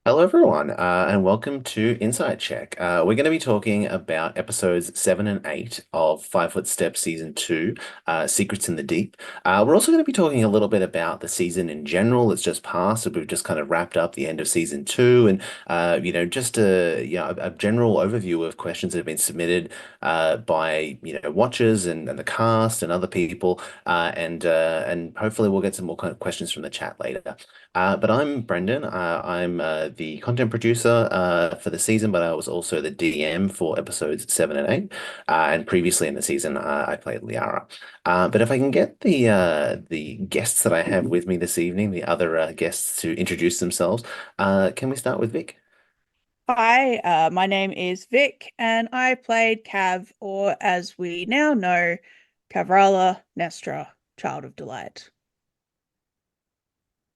Hello, everyone, and welcome to Insight Check. We're going to be talking about episodes 7 and 8 of 5 Foot Step Season 2, Secrets in the Deep. We're also going to be talking a little bit about the season in general that's just passed. So we've just kind of wrapped up the end of Season 2 and, just a general overview of questions that have been submitted by, watchers and the cast and other people. And hopefully we'll get some more kind of questions from the chat later. But I'm Brendan. I'm the content producer for the season, but I was also the DM for episodes 7 and 8. And previously in the season, I played Liara. But if I can get the guests that I have with me this evening, the other guests to introduce themselves, can we start with Vic? Hi, my name is Vic, and I played Cav, or as we now know, Cavrala Nestra, Child of Delight.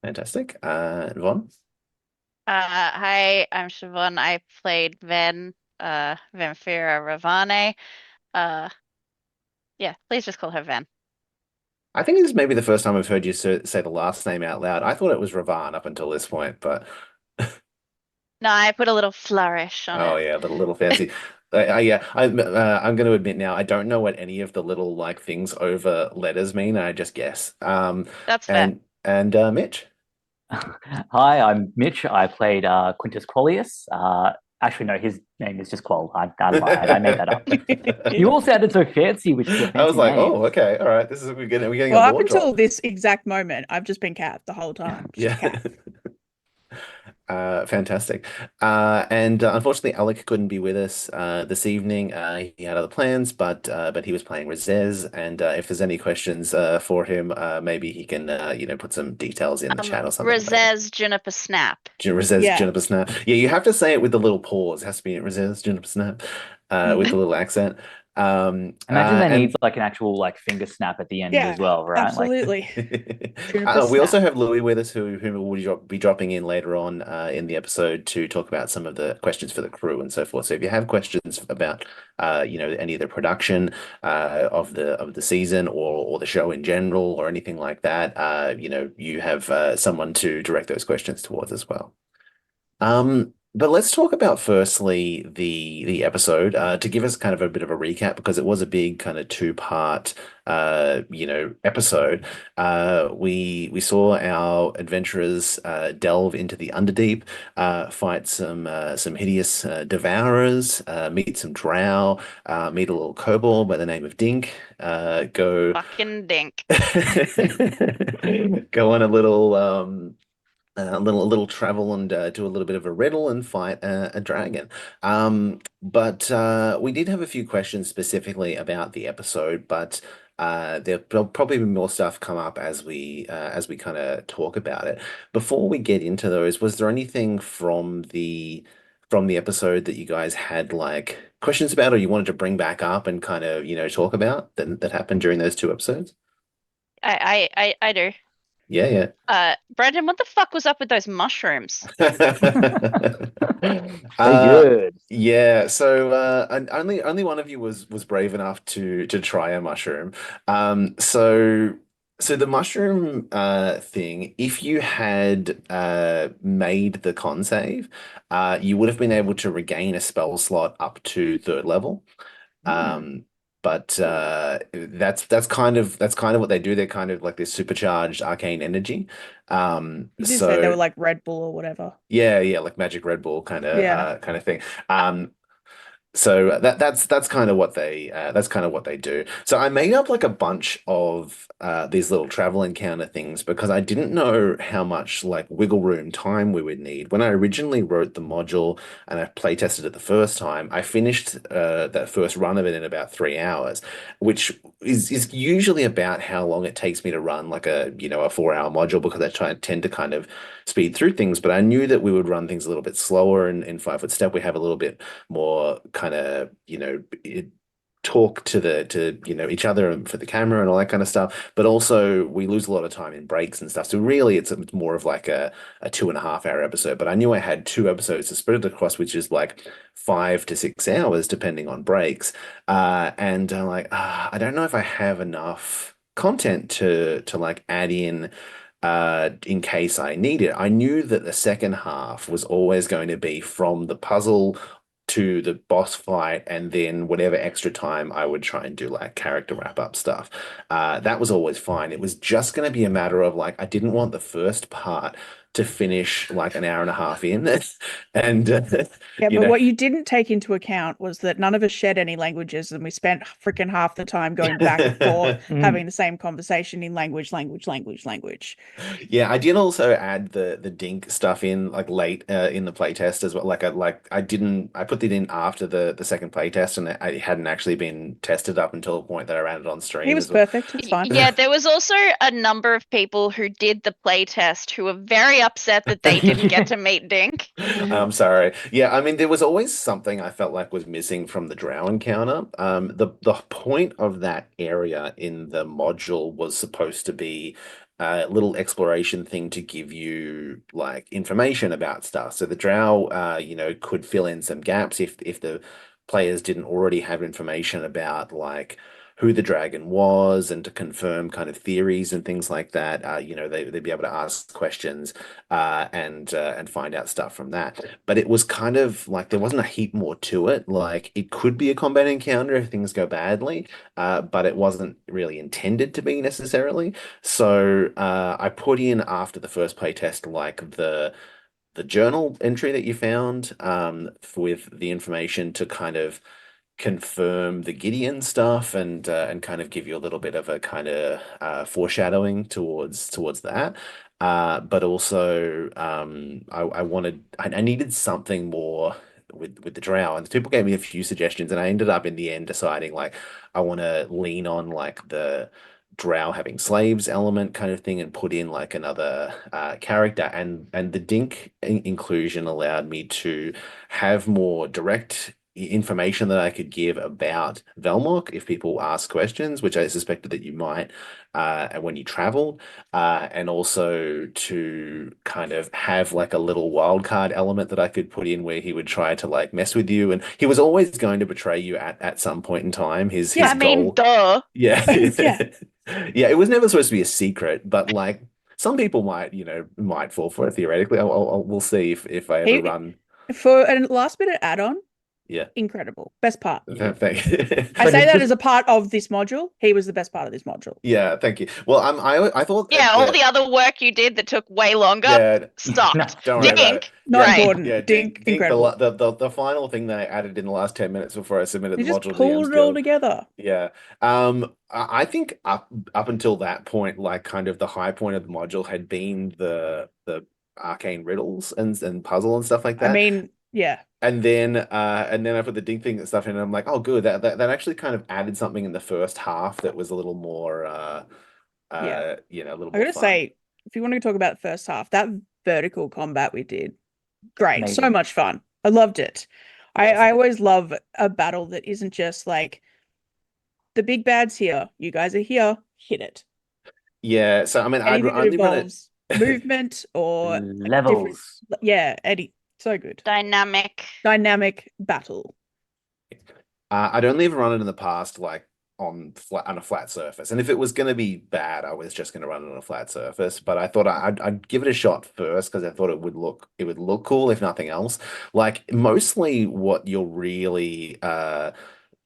Fantastic. Vaughn? Hi, I'm Siobhan. I played Vanfira Ravane. Uh, yeah, please just call her Van. I think this is maybe the first time I've heard you say the last name out loud. I thought it was Ravan up until this point, but No, I put a little flourish on oh it. yeah, little fancy. Yeah, I'm going to admit now I don't know what any of the little like things over letters mean. I just guess. That's fair. And Mitch. Hi, I'm Mitch. I played Quintus Qualius. Actually, no, his name is just Qual. I lied. I made that up. You all sounded so fancy with your I was fancy like, oh, names. okay, all right. This is we're getting a Well, up lore until drop. this exact moment, I've just been Cav the whole time. Just Yeah. Cav. Fantastic. And unfortunately, Alec couldn't be with us this evening. He had other plans, but he was playing Rezez. And if there's any questions for him, maybe he can put some details in the chat or something. Maybe. Rezez Juniper Snap. Rezez Yeah. Juniper Snap. Yeah, you have to say it with the little pause. It has to be Rezez Juniper Snap with the little accent. Imagine they And need like an actual like finger snap at the end Yeah, as well, right? Like, absolutely. Juniper We also Snap. have Louis with us, who will be dropping in later on in the episode to talk about some of the questions for the crew and so forth. So if you have questions about any of the production of the season or the show in general or anything like that, you have someone to direct those questions towards as well. But let's talk about firstly the episode to give us kind of a bit of a recap because it was a big kind of two-part episode. We saw our adventurers delve into the Underdeep, fight some hideous devourers, meet some drow, meet a little kobold by the name of Dink, go Fucking dink. go on a little travel and do a little bit of a riddle and fight a dragon. But we did have a few questions specifically about the episode, but there'll probably be more stuff come up as we kind of talk about it. Before we get into those, was there anything from the episode that you guys had like questions about or you wanted to bring back up and kind of, talk about that happened during those two episodes? I do. Yeah, Brendan, what the fuck was up with those mushrooms? yeah. they Uh, good. Yeah, so only one of you was brave enough to try a mushroom. So the mushroom thing, if you had made the con save, you would have been able to regain a spell slot up to third level. Hmm. Um, but that's kind of what they do. They're kind of like this supercharged arcane energy. You did say they So were like Red Bull or whatever. yeah, like Magic Red Bull Yeah. kind of thing. So that's kind of what they do. So I made up like a bunch of these little travel encounter things because I didn't know how much like wiggle room time we would need. When I originally wrote the module and I play tested it the first time, I finished that first run of it in about 3 hours, which is usually about how long it takes me to run like a 4 hour module because tend to kind of speed through things. But I knew that we would run things a little bit slower in 5 Foot Step. We have a little bit more kind of talk to each other and for the camera and all that kind of stuff, but also we lose a lot of time in breaks and stuff, so really it's more of like a 2.5 hour episode. But I knew I had two episodes to spread it across, which is like 5 to 6 hours depending on breaks, and I'm like, I don't know if I have enough content to like add in in case I need it. I knew that the second half was always going to be from the puzzle to the boss fight, and then whatever extra time I would try and do like character wrap up stuff. That was always fine. It was just going to be a matter of like I didn't want the first part to finish like an hour and a half in, and Yeah, you but know. what you didn't take into account was that none of us shared any languages, and we spent freaking half the time going back and forth, having the same conversation in language. Yeah, I did also add the dink stuff in like late in the playtest as well. I didn't I put it in after the second playtest, and it hadn't actually been tested up until the point that I ran it on He stream was as well. perfect. It's fine. Yeah, there was also a number of people who did the playtest who were very upset that they didn't get to meet Dink. I'm sorry. Yeah, I mean there was always something I felt like was missing from the Drow encounter. The point of that area in the module was supposed to be a little exploration thing to give you like information about stuff. So the Drow, could fill in some gaps if the players didn't already have information about like who the dragon was and to confirm kind of theories and things like that. They'd be able to ask questions and find out stuff from that. But it was kind of like there wasn't a heap more to it. Like it could be a combat encounter if things go badly, but it wasn't really intended to be necessarily. So I put in after the first playtest like the journal entry that you found with the information to kind of confirm the Gideon stuff and kind of give you a little bit of a kind of foreshadowing towards that. But also I needed something more with the Drow, and people gave me a few suggestions, and I ended up in the end deciding like I want to lean on like the Drow having slaves element kind of thing and put in like another character, and the Dink inclusion allowed me to have more direct information that I could give about Velmok if people ask questions, which I suspected that you might when you traveled, and also to kind of have like a little wild card element that I could put in where he would try to like mess with you, and he was always going to betray you at some point in time. Yeah, His I mean, goal, duh. yeah, Yeah. yeah, it was never supposed to be a secret, but like some people might fall for it theoretically. We'll see if I ever He run. for a last minute add-on, Yeah. incredible. Best part. Thank I say that as a part of this module. He was the best part of this module. Yeah, thank you. Well, I thought Yeah, that all the other work you did that took way longer yeah, stopped. don't worry about it. Dink, Not Yeah, great. important. yeah, Dink, incredible. the final thing that I added in the last 10 minutes before I submitted You the just module to the pulled M's it all Guild. together. Yeah. I think up until that point, like kind of the high point of the module had been the arcane riddles and puzzle and stuff like I that. mean, yeah. And then I put the dink thing and stuff in, and I'm like, oh, good. That actually kind of added something in the first half that was a little more, Yeah. a little I more gotta fun. say, if you want to talk about the first half, that vertical combat we did, great. So Amazing. much fun. I loved it. Yes. I always love a battle that isn't just like the big bad's here. You guys are here. Hit it. Yeah. So I mean, I'd Anything that only run it. involves movement or a different, Levels. yeah, Eddie, so good. Dynamic. Dynamic battle. I'd only ever run it in the past, like on a flat surface, and if it was going to be bad, I was just going to run it on a flat surface. But I thought I'd give it a shot first because I thought it would look cool if nothing else. Like mostly, what you're really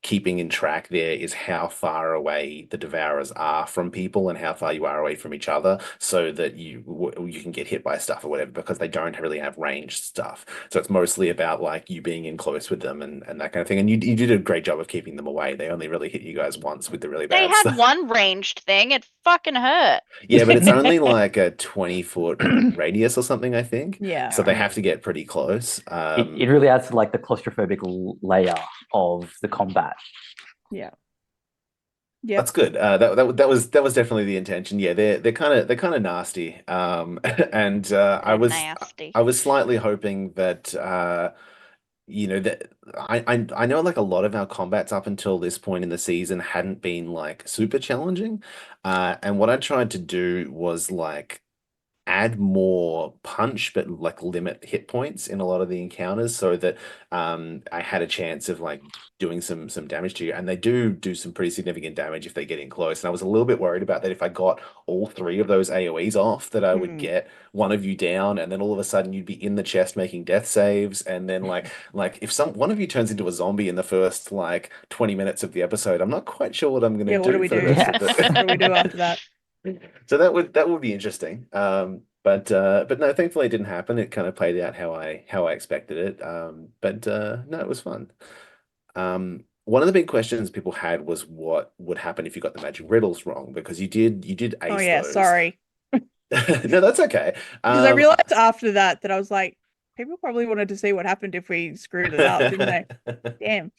keeping in track there is how far away the devourers are from people and how far you are away from each other, so that you can get hit by stuff or whatever, because they don't really have ranged stuff. So it's mostly about like you being in close with them and that kind of thing. And you did a great job of keeping them away. They only really hit you guys once with the really They bad had stuff. one ranged thing. It fucking hurt. Yeah, but it's only like a 20-foot radius or something, I think. Yeah. So they have to get pretty close. It really adds to like the claustrophobic layer of the combat. Yeah. That's good. That was definitely the intention. Yeah, they're kind of nasty. And They're nasty. I was slightly hoping that that I know like a lot of our combats up until this point in the season hadn't been like super challenging. And what I tried to do was like add more punch, but like limit hit points in a lot of the encounters, so that I had a chance of like doing some damage to you. And they do some pretty significant damage if they get in close. And I was a little bit worried about that if I got all three of those AoEs off, that I would Mm. get one of you down, and then all of a sudden you'd be in the chest making death saves, and then like if one of you turns into a zombie in the first like 20 minutes of the episode, I'm not quite sure what I'm gonna Yeah, what do do we for the do? rest of What do we do the after that? So that would be interesting. But no, thankfully it didn't happen. It kind of played out how I expected it. But no, it was fun. One of the big questions people had was what would happen if you got the magic riddles wrong, because you did Oh ace yeah, those. sorry. No, that's okay. Because I realized after that I was like, people probably wanted to see what happened if we screwed it up, didn't they? Damn.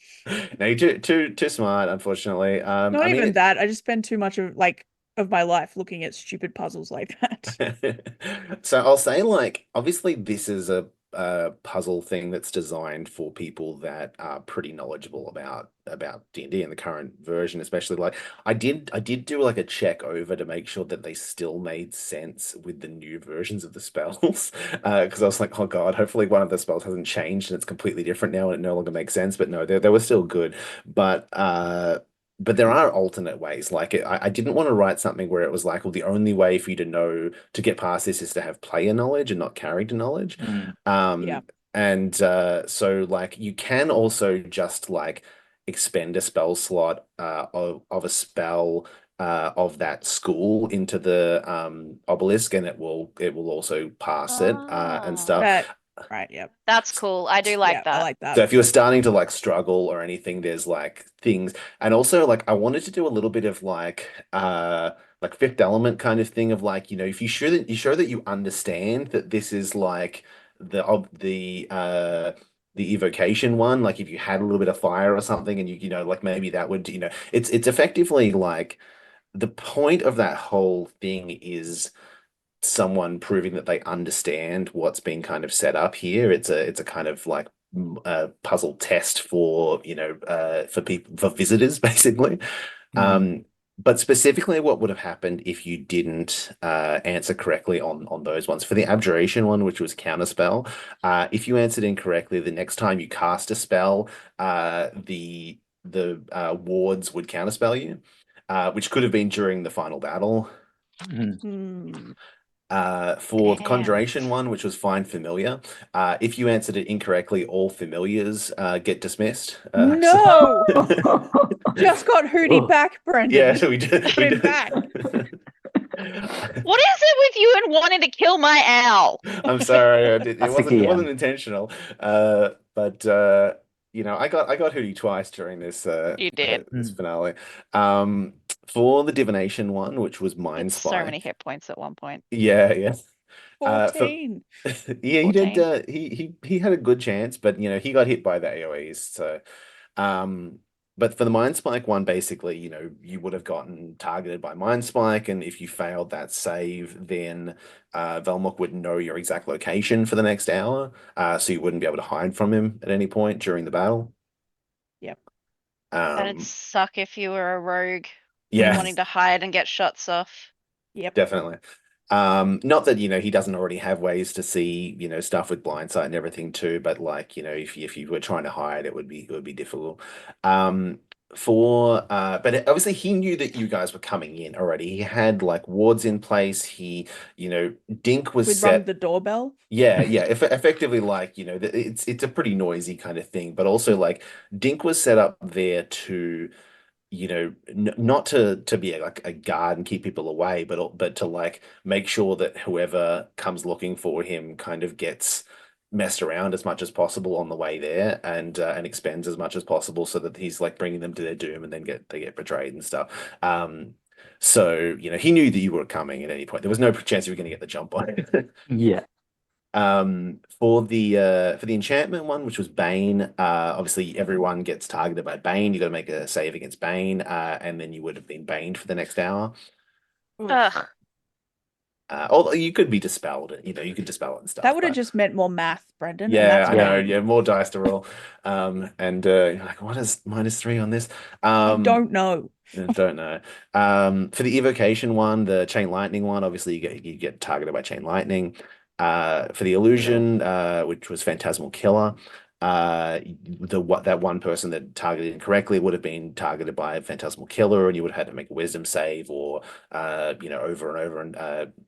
No, you're too smart, unfortunately. Not I mean, even that. I just spend too much of my life looking at stupid puzzles like that. So I'll say, like, obviously, this is a puzzle thing that's designed for people that are pretty knowledgeable about D&D and the current version, especially. Like, I did do like a check over to make sure that they still made sense with the new versions of the spells, because I was like, oh God, hopefully one of the spells hasn't changed and it's completely different now and it no longer makes sense. But no, they were still good. But but there are alternate ways. Like I didn't want to write something where it was like, well, the only way for you to know to get past this is to have player knowledge and not character knowledge. Mm. Yeah. And so like you can also just like expend a spell slot of a spell of that school into the obelisk, and it will also pass it and Oh, stuff. That right, yep. that's cool. I do Yeah, like I that. like So that. if you're starting to like struggle or anything, there's like things, and also like I wanted to do a little bit of like Fifth Element kind of thing of like, if you show that you understand that this is like the evocation one, like if you had a little bit of fire or something, and like maybe that would, it's effectively like the point of that whole thing is someone proving that they understand what's being kind of set up here. It's a kind of like a puzzle test for for people, for visitors, basically. Mm. But specifically, what would have happened if you didn't answer correctly on those ones? For the abjuration one, which was counterspell, if you answered incorrectly, the next time you cast a spell, the wards would counterspell you, which could have been during the final battle. Mm. Hmm. For the Damn. conjuration one, which was find familiar, if you answered it incorrectly, all familiars get dismissed. No! Just got Hootie Oh. back, Brendan. Yeah, so we did. Put him back. What is it with you and wanting to kill my owl? I'm sorry, it That's the wasn't key, it wasn't Em. intentional. But I got Hootie twice during this You did. this Mm. finale. For the divination one, which was Mind It's so many Spike. hit points at one point. Yeah, yeah. For 14. yeah, he did. 14. He had a good chance, but he got hit by the AoEs. So, but for the Mind Spike one, basically, you would have gotten targeted by Mind Spike, and if you failed that save, then Velmok would know your exact location for the next hour, so you wouldn't be able to hide from him at any point during the battle. Yep. That'd Um, suck if you were a rogue yeah, wanting to hide and get shots off. Yep. definitely. Not that he doesn't already have ways to see stuff with blindsight and everything too, but like if you were trying to hide, it would be difficult. But obviously he knew that you guys were coming in already. He had like wards in place. Dink was We'd rung set. the doorbell. Yeah, yeah. Effectively, like it's a pretty noisy kind of thing, but also like Dink was set up there to not to be like a guard and keep people away, but to like make sure that whoever comes looking for him kind of gets messed around as much as possible on the way there, and expends as much as possible, so that he's like bringing them to their doom, and then they get betrayed and stuff. So he knew that you were coming at any point. There was no chance you were going to get the jump on it. Yeah. For the enchantment one, which was Bane, obviously everyone gets targeted by Bane. You got to make a save against Bane, and then you would have been baned for the next hour. Ugh. Although you could be dispelled, you could dispel it and stuff. That would have but just meant more math, Brendan. And yeah, that's I know. annoying. Yeah, more dice to roll. And you're like, what is -3 on this? I don't know. I don't know. For the evocation one, the chain lightning one, obviously you get targeted by chain lightning. For the illusion, which was Phantasmal Killer, that one person that targeted incorrectly would have been targeted by a Phantasmal Killer, and you would have had to make a wisdom save or over and over and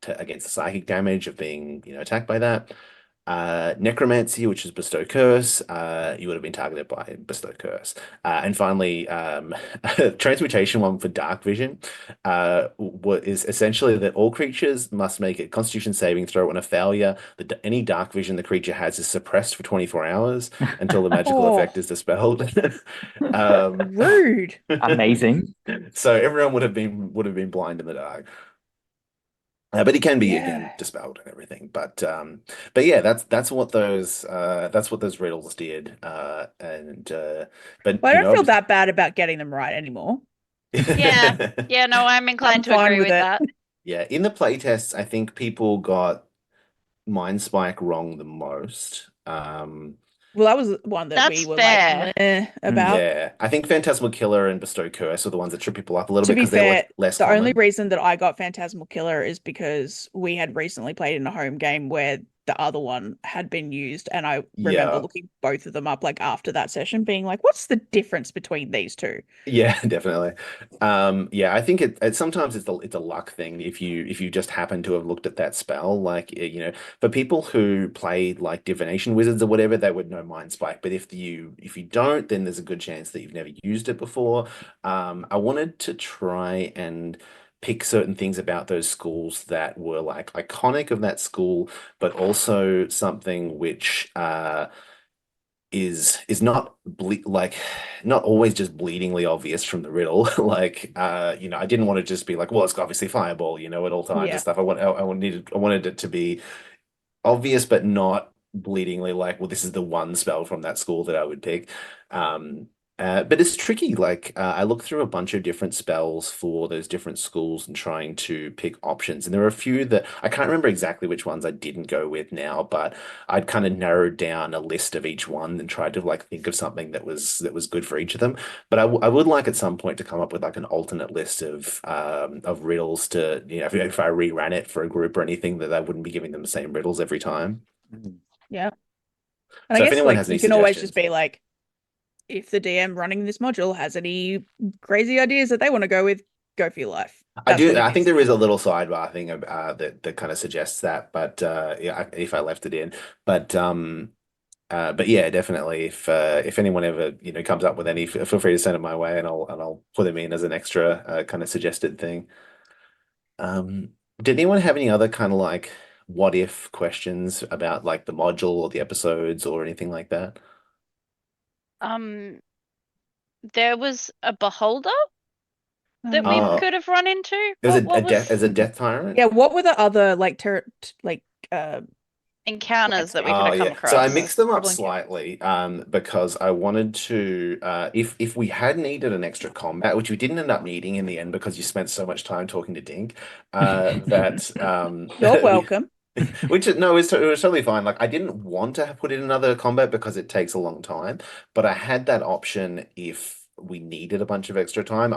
against the psychic damage of being attacked by that. Necromancy, which is Bestow Curse, you would have been targeted by Bestow Curse. And finally, Transmutation one for Dark Vision, what is essentially that all creatures must make a Constitution saving throw on a failure. That any Dark Vision the creature has is suppressed for 24 hours until the magical Oh. effect is dispelled. Rude. Amazing. So everyone would have been blind in the dark. But it can be again Yeah. dispelled and everything. But yeah, that's what those riddles did. But Well, I don't feel obviously- that bad about getting them right anymore. Yeah. Yeah, no, I'm inclined to fine agree with with it. that. Yeah, in the playtests, I think people got Mind Spike wrong the most. Well, that was one that we That's were fair. like about. Yeah, I think Phantasmal Killer and Bestow Curse are the ones that trip people up a little To bit be because they're fair, less the only common. reason that I got Phantasmal Killer is because we had recently played in a home game where the other one had been used, and I remember Yeah. looking both of them up like after that session, being like, "What's the difference between these two?" Yeah, definitely. Yeah, I think it sometimes it's a luck thing if you just happen to have looked at that spell. Like for people who played like divination wizards or whatever, they would know Mind Spike. But if you don't, then there's a good chance that you've never used it before. I wanted to try and pick certain things about those schools that were like iconic of that school, but also something which is not like not always just bleedingly obvious from the riddle. Like I didn't want to just be like, well, it's obviously fireball, at all times Yeah. and stuff. I wanted it to be obvious, but not bleedingly like, well, this is the one spell from that school that I would pick. But it's tricky. Like I looked through a bunch of different spells for those different schools and trying to pick options. And there were a few that I can't remember exactly which ones I didn't go with now, but I'd kind of narrowed down a list of each one and tried to like think of something that was good for each of them. But I would like at some point to come up with like an alternate list of riddles to, if I reran it for a group or anything, that I wouldn't be giving them the same riddles every time. Yeah. So And I if guess anyone like has you any can always just suggestions. be like, if the DM running this module has any crazy ideas that they want to go with, go for your life. I That's what do. it I think is. there is a little sidebar thing that kind of suggests that, but yeah, if I left it in, but yeah, definitely. If anyone ever comes up with any, feel free to send it my way, and I'll put them in as an extra kind of suggested thing. Did anyone have any other kind of like what if questions about like the module or the episodes or anything like that? There was a beholder that we Oh. could have run into. There's What was as a death tyrant. Yeah, what were the other like encounters that we could Oh have come yeah. across? So I mixed them up Trouble slightly because I wanted to if we had needed an extra combat, which we didn't end up needing in the end because you spent so much time talking to Dink, that You're welcome. which no, it was totally fine. Like I didn't want to put in another combat because it takes a long time, but I had that option if we needed a bunch of extra time.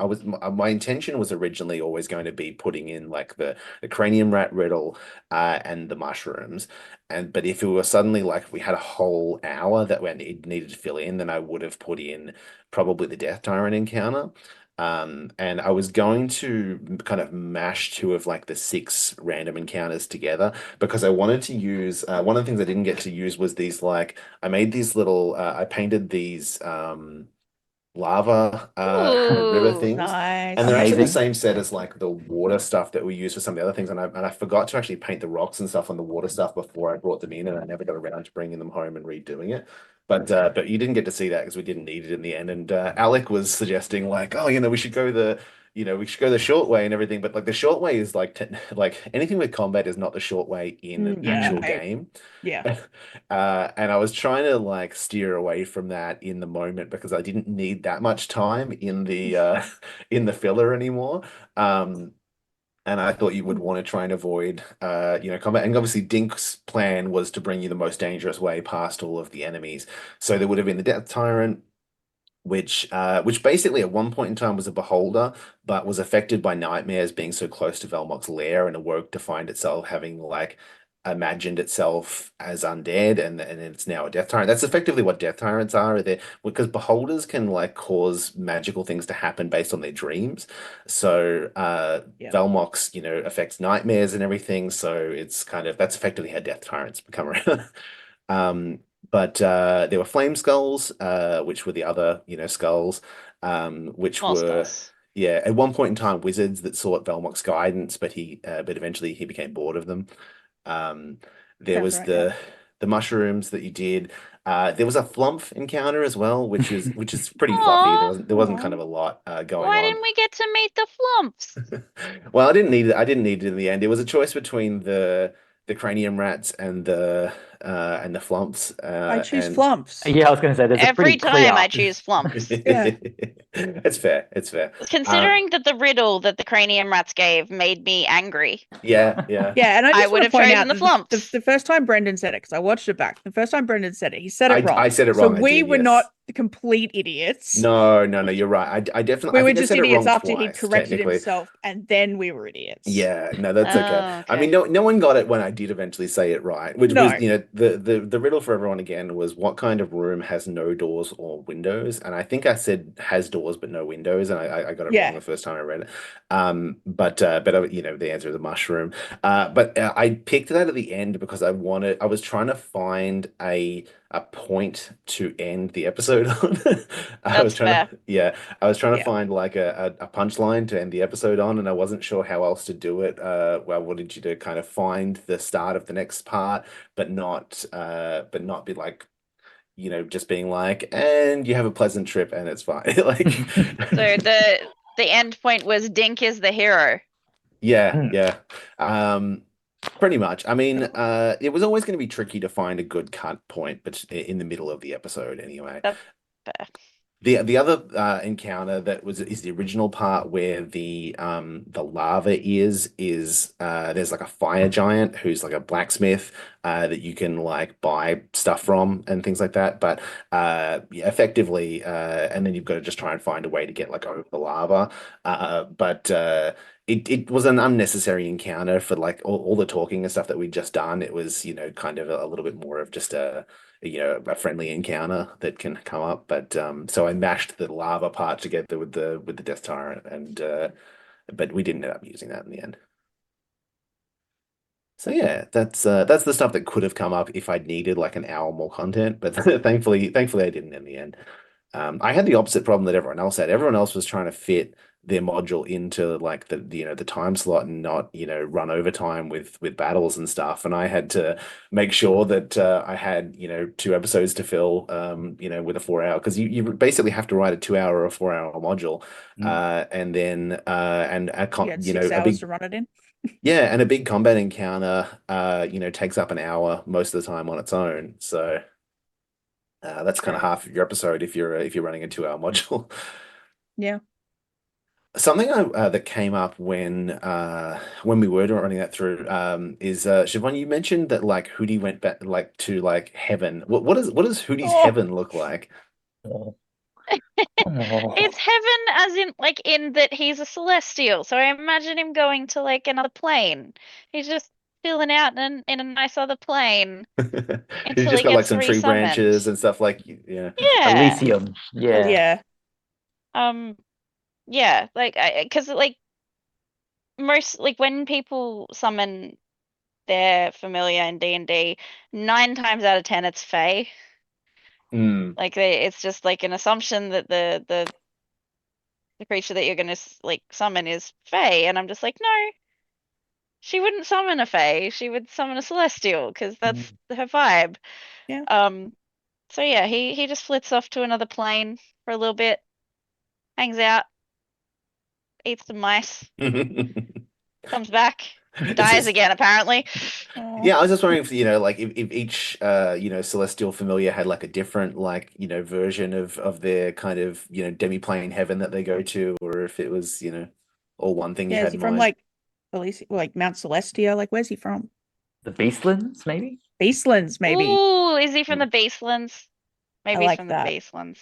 My intention was originally always going to be putting in like the cranium rat riddle and the mushrooms. But if it were suddenly like we had a whole hour that we needed to fill in, then I would have put in probably the Death Tyrant encounter. And I was going to kind of mash two of like the 6 random encounters together because I wanted to use one of the things I didn't get to use was these like I made these little I painted these lava river Ooh, things. Nice. And they're actually the Amazing. same set as like the water stuff that we use for some of the other things. And I forgot to actually paint the rocks and stuff on the water stuff before I brought them in, and I never got around to bringing them home and redoing it. But you didn't get to see that because we didn't need it in the end. And Alec was suggesting like, oh, we should go the short way and everything. But like the short way is like like anything with combat is not the short way in an Yeah, actual I- game. Yeah. And I was trying to like steer away from that in the moment because I didn't need that much time in the in the filler anymore. And I thought you would want to try and avoid combat. And obviously Dink's plan was to bring you the most dangerous way past all of the enemies. So there would have been the Death Tyrant, which basically at one point in time was a beholder, but was affected by nightmares being so close to Velmok's lair and awoke to find itself having like imagined itself as undead, and it's now a death tyrant. That's effectively what death tyrants are. They because beholders can like cause magical things to happen based on their dreams. So Yeah. Velmox, affects nightmares and everything. So it's kind of that's effectively how death tyrants become around. Um, but there were flame skulls, which were the other, skulls, which Small were skulls. yeah, at one point in time wizards that sought Velmox's guidance, but eventually he became bored of them. Um, there Sounds was right, yeah. the mushrooms that you did. There was a flump encounter as well, which is pretty fluffy. There Aw, wasn't kind of a lot going why on. didn't we get to meet the flumps? Well, I didn't need it in the end. It was a choice between the cranium rats and the flumps. I choose And flumps. Yeah, I was going to say there's a Every pretty clear. time I choose flumps. Yeah. It's fair. It's fair. Considering that the riddle that the cranium rats gave made me angry. Yeah, yeah. Yeah, and I I just would want to have point chosen out the that flumps. the first time Brendan said it, because I watched it back, the first time Brendan said it, he said it wrong. I said it So wrong. I we did, were yes. not the complete idiots. No, you're right. I definitely. We I were think I just said it idiots wrong after he'd twice, corrected technically. himself, and then we were idiots. Yeah, no, that's okay. Oh, I mean, okay. no one got it when I did eventually say it right, which No. was, the riddle for everyone again was what kind of room has no doors or windows? And I think I said has doors but no windows, and I got it Yeah. wrong the first time I read it. But the answer is a mushroom. But I picked that at the end because I was trying to find a point to end the episode on. I was That's trying fair. to, yeah, I was trying to Yeah. find like a punchline to end the episode on, and I wasn't sure how else to do it. Well, I wanted you to kind of find the start of the next part, but not be like, just being like, and you have a pleasant trip and it's fine. Like, So the end point was Dink is the hero. yeah, Hmm. yeah. Pretty much. I mean, it was always going to be tricky to find a good cut point, but in the middle of the episode anyway. That's fair. The other encounter that is the original part where the lava is there's like a fire giant who's like a blacksmith that you can like buy stuff from and things like that. But yeah, effectively, and then you've got to just try and find a way to get like over the lava. But it was an unnecessary encounter for like all the talking and stuff that we'd just done. It was, kind of a little bit more of just a friendly encounter that can come up. But so I mashed the lava part together with the Death Tyrant, and but we didn't end up using that in the end. So yeah, that's the stuff that could have come up if I'd needed like an hour more content, but thankfully I didn't in the end. I had the opposite problem that everyone else had. Everyone else was trying to fit their module into like the time slot and not run overtime with battles and stuff. And I had to make sure that I had 2 episodes to fill with a 4 hour, because you basically have to write a 2 hour or a 4 hour module, and then and a You had you know 6 a hours big to run it in. yeah, and a big combat encounter takes up an hour most of the time on its own. So that's kind of True. half of your episode if you're running a 2 hour module. Yeah. Something that came up when we were running that through is Siobhan, you mentioned that like Hootie went back like to like heaven. What does Hootie's Oh. heaven look like? Oh. It's heaven as in like in that he's a celestial. So I imagine him going to like another plane. He's just chilling out in a nice other plane He's until just he got like gets some tree branches resummoned. and stuff like yeah. Yeah. Elysium. Yeah. Yeah. Yeah, like because like most like when people summon their familiar in D&D, 9 times out of 10 it's Fae. Mm. Like it's just like an assumption that the creature that you're gonna like summon is Fae, and I'm just like, no, she wouldn't summon a Fae. She would summon a Celestial because that's her vibe. Yeah. So yeah, he just flits off to another plane for a little bit, hangs out, eats some mice, comes back, It's dies just- again apparently. Aw. Yeah, I was just wondering if like if each celestial familiar had like a different like version of their kind of demi-plane heaven that they go to, or if it was all one thing you Yeah, had is he in from mind. like Elysium, like Mount Celestia? Like, where's he from? The Beastlands, maybe? Beastlands, maybe. Ooh, is he from the Baselands? Maybe he's like from that. the Baselands.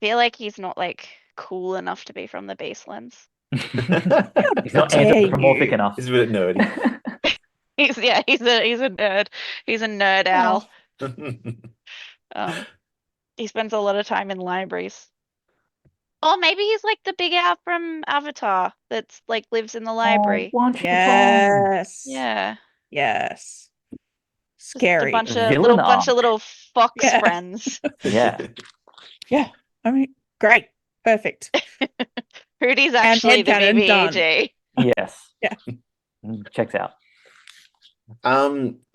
feel like he's not like cool enough to be from the Beastlands. He's not dare anthropomorphic you. enough. He's a bit nerdy. He's a nerd. He's a nerd owl. He spends a lot of time in libraries. Or maybe he's like the big owl from Avatar that's like lives in the library. One Tree Farm. Yes. Yeah. Yes. Just Scary. a bunch of Villain little fox Yeah. friends. Yeah. Yeah. I mean, great. Perfect. Hooty's actually the headcanon done. BB-8. Yes. Yeah. Checks out.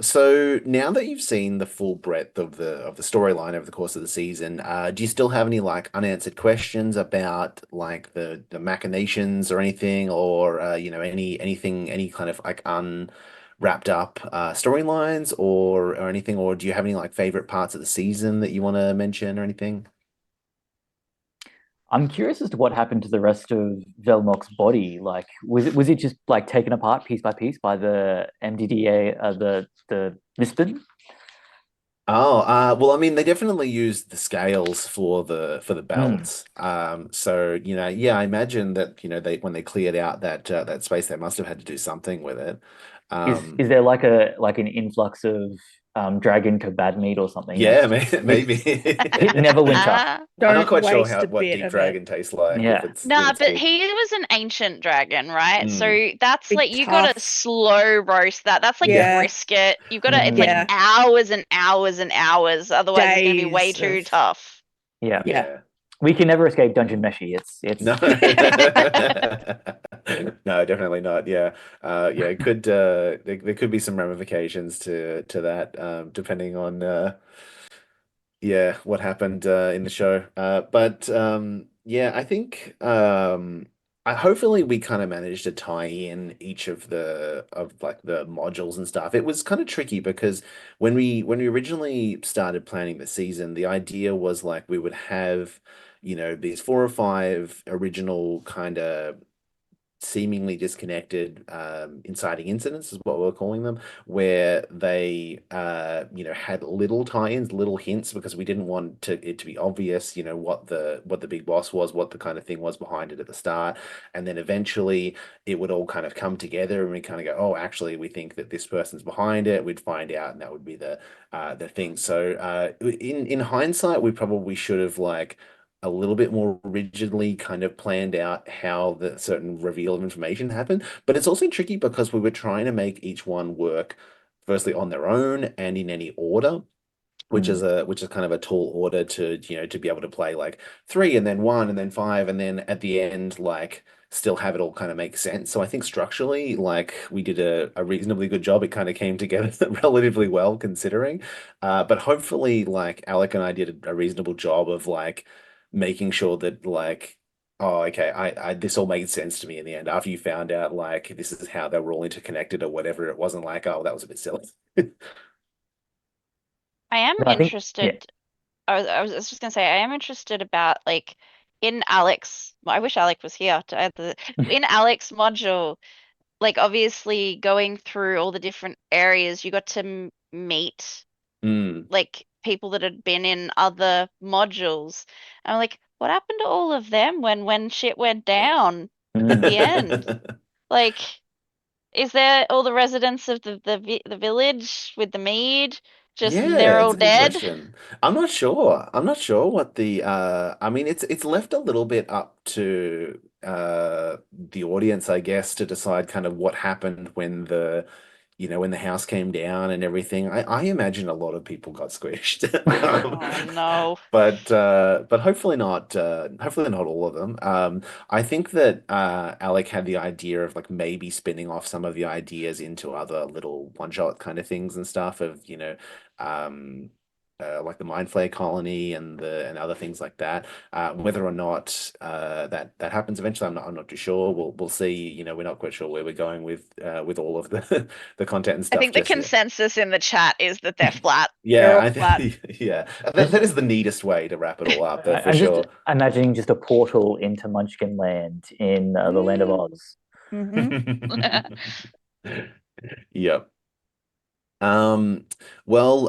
So now that you've seen the full breadth of the storyline over the course of the season, do you still have any like unanswered questions about like the machinations or anything, or any kind of like unwrapped up storylines or anything, or do you have any like favorite parts of the season that you want to mention or anything? I'm curious as to what happened to the rest of Velmok's body. Like, was it just like taken apart piece by the MDDA, the Mispin? Oh, well, I mean, they definitely used the scales for the belts. So yeah, I imagine that they when they cleared out that space, they must have had to do something with it. Is there like an influx of dragon kebab meat or something? Yeah, It's maybe. Neverwinter. I'm Don't not quite sure waste a what bit deep of dragon tastes like Yeah. if it's Nah, but cooked. he was an ancient dragon, right? Mm. So that's Be like you gotta tough. slow roast that. That's like Yeah. brisket. You've gotta it's like Yeah. hours and hours and hours. Otherwise it's gonna be way Days too of- tough. Yeah. Yeah. We can never escape Dungeon Meshi. It's No. No, definitely not. Yeah. Yeah, it could there could be some ramifications to that depending on yeah, what happened in the show. But yeah, I think hopefully we kind of managed to tie in each of the modules and stuff. It was kind of tricky because when we originally started planning the season, the idea was like we would have, these 4 or 5 original kind of seemingly disconnected inciting incidents is what we're calling them, where they had little tie-ins, little hints, because we didn't want it to be obvious, what the big boss was, what the kind of thing was behind it at the start, and then eventually it would all kind of come together and we kind of go, oh, actually we think that this person's behind it. We'd find out, and that would be the thing. So in hindsight, we probably should have like a little bit more rigidly kind of planned out how the certain reveal of information happened. But it's also tricky because we were trying to make each one work firstly on their own and in any order, which is kind of a tall order to be able to play like 3 and then 1 and then 5 and then at the end like still have it all kind of make sense. So I think structurally, like we did a reasonably good job. It kind of came together relatively well considering. But hopefully like Alec and I did a reasonable job of like making sure that like, oh, okay, I this all made sense to me in the end after you found out like this is how they were all interconnected or whatever. It wasn't like, oh, that was a bit silly. I am But I think- interested. I was just gonna say I am interested about like in Alex. I wish Alec was here to add in Alex module. Like obviously going through all the different areas, you got to meet Mm. like people that had been in other modules. I'm like, what happened to all of them when shit went down at the end? Like, is there all the residents of the village with the mead? Just Yeah, they're it's all a good dead? question. I'm not sure. I'm not sure what the I mean it's left a little bit up to the audience, I guess, to decide kind of what happened when when the house came down and everything. I imagine a lot of people got squished. Oh no. But hopefully not all of them. I think that Alec had the idea of like maybe spinning off some of the ideas into other little one-shot kind of things and stuff of, um like the Mind Flayer colony and other things like that. Whether or not that happens eventually, I'm not too sure. We'll see. We're not quite sure where we're going with all of the content and I stuff think the just yet. consensus in the chat is that they're flat. Yeah, They're all I flat. think yeah, that is the neatest way to wrap it all up, for I'm sure. just imagining just a portal into Munchkin Land in the Land of Oz. Mhm. Yep. Um, well,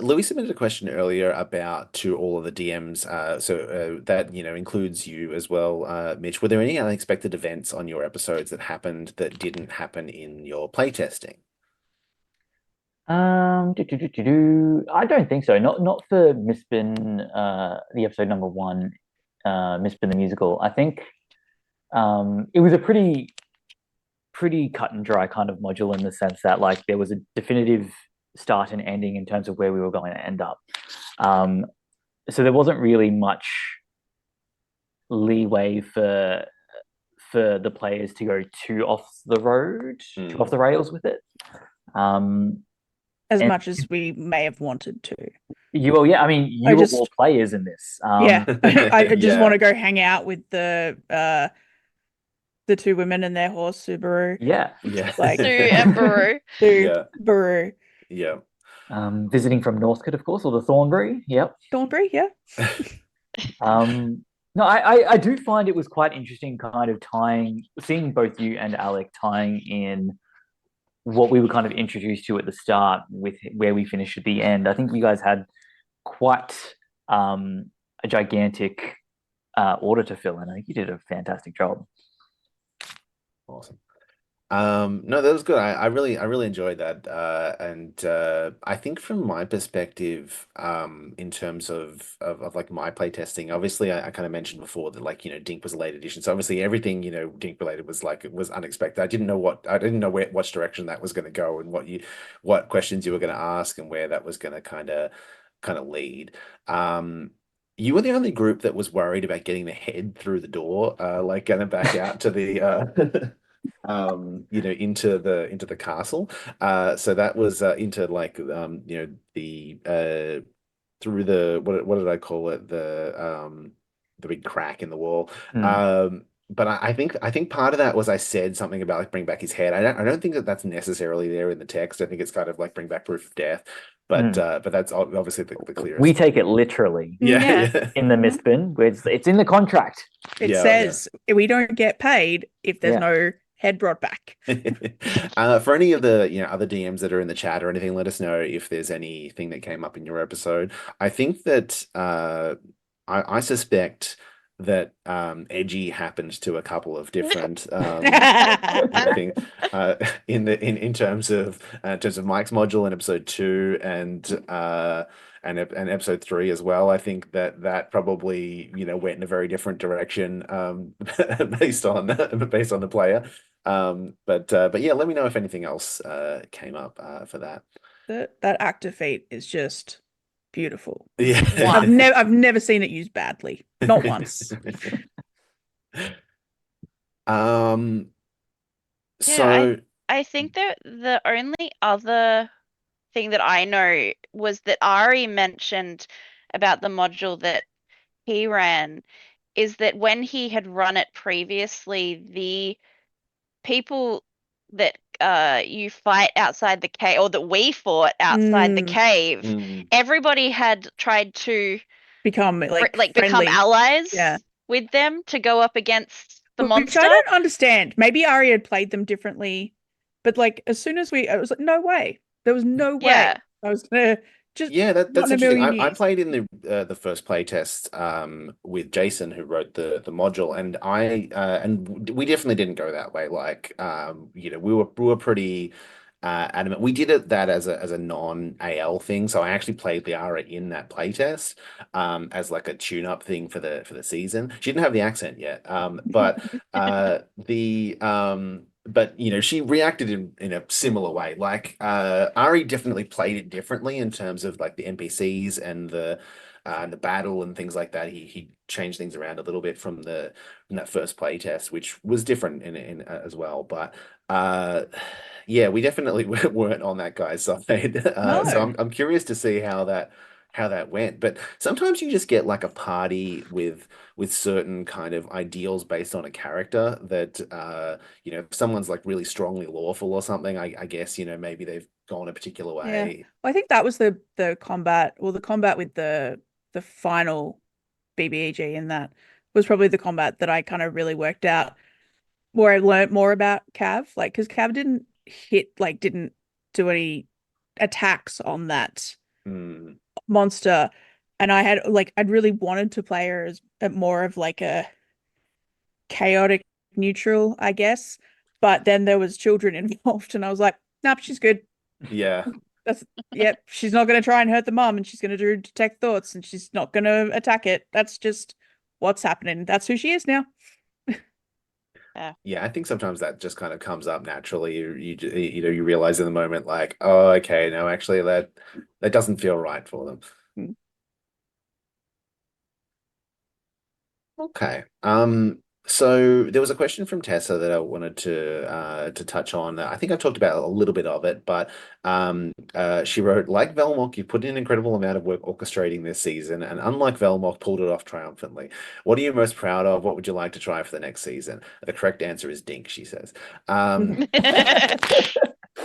Louis submitted a question earlier about to all of the DMs. That, includes you as well, Mitch. Were there any unexpected events on your episodes that happened that didn't happen in your playtesting? I don't think so. Not for Mispin, the episode number one, Mispin the musical. I think it was a pretty cut and dry kind of module in the sense that like there was a definitive start and ending in terms of where we were going to end up. Um, so there wasn't really much leeway for the players to go too off the road, too off the rails with it. As And much as we may have wanted to. well, yeah, I mean, you were all players in this. Yeah, I just Yeah. want to go hang out with the two women and their horse Subaru. Yeah. Yeah. Like- Sue and Baru. Yeah. Subaru. Yeah. Visiting from Northcote, of course, or the Thornbury. Yep. Thornbury, yeah. No, I do find it was quite interesting kind of seeing both you and Alec tying in what we were kind of introduced to at the start with where we finished at the end. I think you guys had quite a gigantic order to fill, and I think you did a fantastic job. Awesome. No, that was good. I really enjoyed that. And I think from my perspective, in terms of like my playtesting, obviously I kind of mentioned before that like, Dink was a late edition. So obviously everything, Dink related was like it was unexpected. I didn't know which direction that was going to go and what questions you were going to ask and where that was going to kind of lead. You were the only group that was worried about getting the head through the door, like going back out to the into the castle. So that was into like the through the what did I call it? The big crack in the wall. But I think part of that was I said something about like bring back his head. I don't think that that's necessarily there in the text. I think it's kind of like bring back proof of death. But that's obviously the clearest. We take it literally. Yeah. In the Mispin, where it's in the contract. It Yeah, says we don't get paid if there's Yeah. no head brought back. For any of the other DMs that are in the chat or anything, let us know if there's anything that came up in your episode. I think that I suspect that edgy happened to a couple of different things in terms of Mike's module in episode 2 and episode 3 as well. I think that probably went in a very different direction based on the player. But yeah, let me know if anything else came up for that. That active feat is just beautiful. Yeah. I've never seen it used badly. Not once. So I think that the only other thing that I know was that Ari mentioned about the module that he ran is that when he had run it previously, the people that you fight outside the cave, or that we fought outside the cave, everybody had tried to become become friendly. allies Yeah. with them to go up against the Which monster. I don't understand. Maybe Ari had played them differently, but like as soon as I was like, no way. There was no way. Yeah. I was gonna just that's not in a interesting. million I years. played in the first playtest with Jason, who wrote the module, and we definitely didn't go that way. Like we were pretty adamant. We did that as a non-AL thing. So I actually played Liara in that playtest as like a tune-up thing for the season. She didn't have the accent yet, but she reacted in a similar way. Like Ari definitely played it differently in terms of like the NPCs and the battle and things like that. He changed things around a little bit from that first playtest, which was different in as well. But yeah, we definitely weren't on that guy's side. No. So I'm curious to see how that went. But sometimes you just get like a party with certain kind of ideals based on a character that if someone's like really strongly lawful or something, I guess maybe they've gone a particular way. I think that was the combat, or the combat with the final BBEG in that was probably the combat that I kind of really worked out, where I learned more about Cav, like because Cav didn't do any attacks on that Mm, monster, and I'd really wanted to play her as more of like a chaotic neutral, I guess. But then there was children involved, and I was like, nope, she's good. yeah. That's Yep, she's not gonna try and hurt the mom, and she's gonna do detect thoughts, and she's not gonna attack it. That's just what's happening. That's who she is now. Yeah, I think sometimes that just kind of comes up naturally. You know, you realize in the moment, like, oh, okay, no, actually, that doesn't feel right for them. Mm. Okay. So there was a question from Tessa that I wanted to touch on. I think I've talked about a little bit of it, but she wrote, like Velmok, you put in an incredible amount of work orchestrating this season, and unlike Velmok, pulled it off triumphantly. What are you most proud of? What would you like to try for the next season? The correct answer is Dink, she says.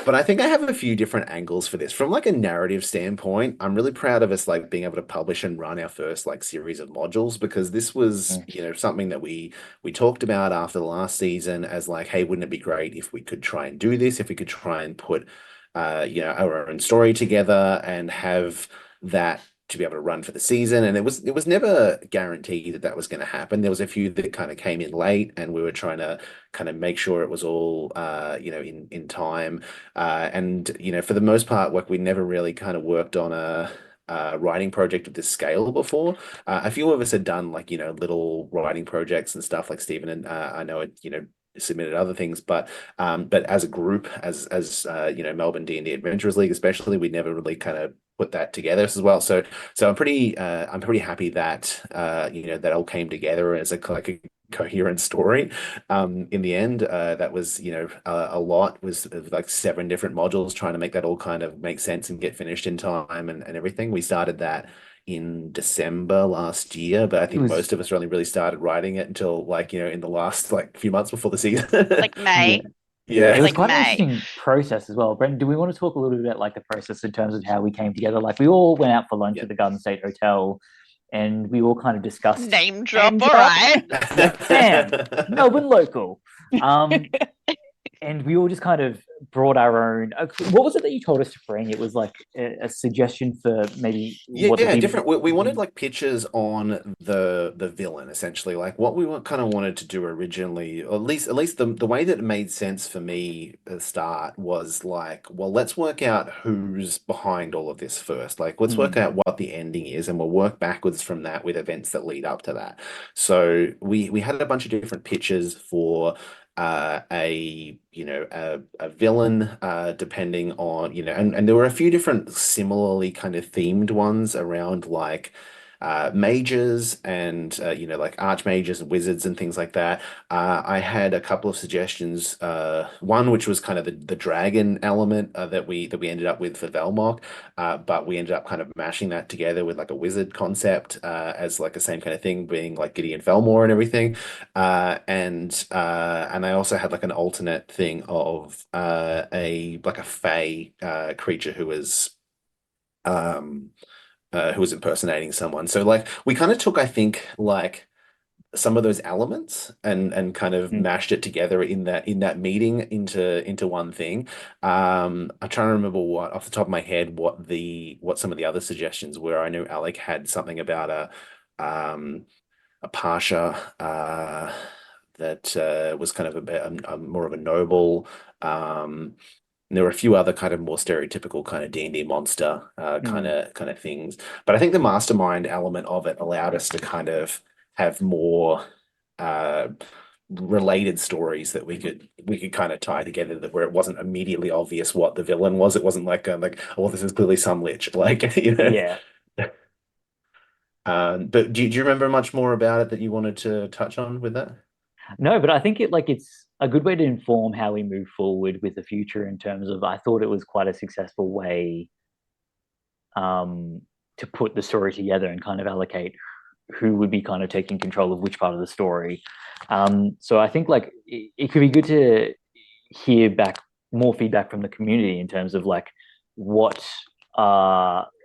But I think I have a few different angles for this. From like a narrative standpoint, I'm really proud of us like being able to publish and run our first like series of modules, because this was, Mm. you know, something that we talked about after the last season as like, hey, wouldn't it be great if we could try and do this, if we could try and put you know, our own story together and have that to be able to run for the season. And it was never guaranteed that that was going to happen. There was a few that kind of came in late, and we were trying to kind of make sure it was all you know, in time. And you know, for the most part, like we never really kind of worked on a writing project of this scale before. A few of us had done like, you know, little writing projects and stuff, like Stephen and I know it, you know, submitted other things, but as a group, as you know, Melbourne D&D Adventurers League especially, we never really kind of put that together as well. So I'm pretty happy that you know, that all came together as like a coherent story. In the end, that was, you know, a lot was like 7 different modules trying to make that all kind of make sense and get finished in time and everything. We started that in December last year, but I It think was most of us only really started writing it until like, you know, in the last like few months before the season. Like May. Yeah, it was Like quite an May. interesting process as well. Brendan, do we want to talk a little bit about like the process in terms of how we came together? Like we all went out for lunch Yeah. at the Garden State Hotel, and we all kind of discussed. Name drop, Name all drop. right. Yes, Sam, Melbourne local. And we all just kind of brought our own. What was it that you told us to bring? It was like a suggestion for maybe what the Yeah, theme. different. We wanted like pictures on the villain, essentially, like what we kind of wanted to do originally, or at least the way that it made sense for me at the start was like, well, let's work out who's behind all of this first. Like, let's work out what the ending is, and we'll work backwards from that with events that lead up to that. So we had a bunch of different pictures for a, you know, a villain, depending on, you know, and there were a few different similarly kind of themed ones around like mages and you know, like archmages and wizards and things like that. I had a couple of suggestions. One which was kind of the dragon element that we ended up with for Velmok, but we ended up kind of mashing that together with like a wizard concept, as like the same kind of thing, being like Gideon Felmore and everything. And I also had like an alternate thing of a like a fae creature um who was impersonating someone. So like we kind of took, I think, like some of those elements and kind of Mm. mashed it together in that meeting into one thing. I'm trying to remember what off the top of my head what some of the other suggestions were. I know Alec had something about a Pasha that was kind of a more of a noble. And there were a few other kind of more stereotypical kind of D&D monster kind of things. But I think the mastermind element of it allowed us to kind of have more uh, related stories that we could kind of tie together, that where it wasn't immediately obvious what the villain was. It wasn't like oh, this is clearly some lich, like you know. Yeah. But do you remember much more about it that you wanted to touch on with that? No, but I think it's a good way to inform how we move forward with the future in terms of I thought it was quite a successful way to put the story together and kind of allocate who would be kind of taking control of which part of the story. So I think like it could be good to hear back more feedback from the community in terms of like what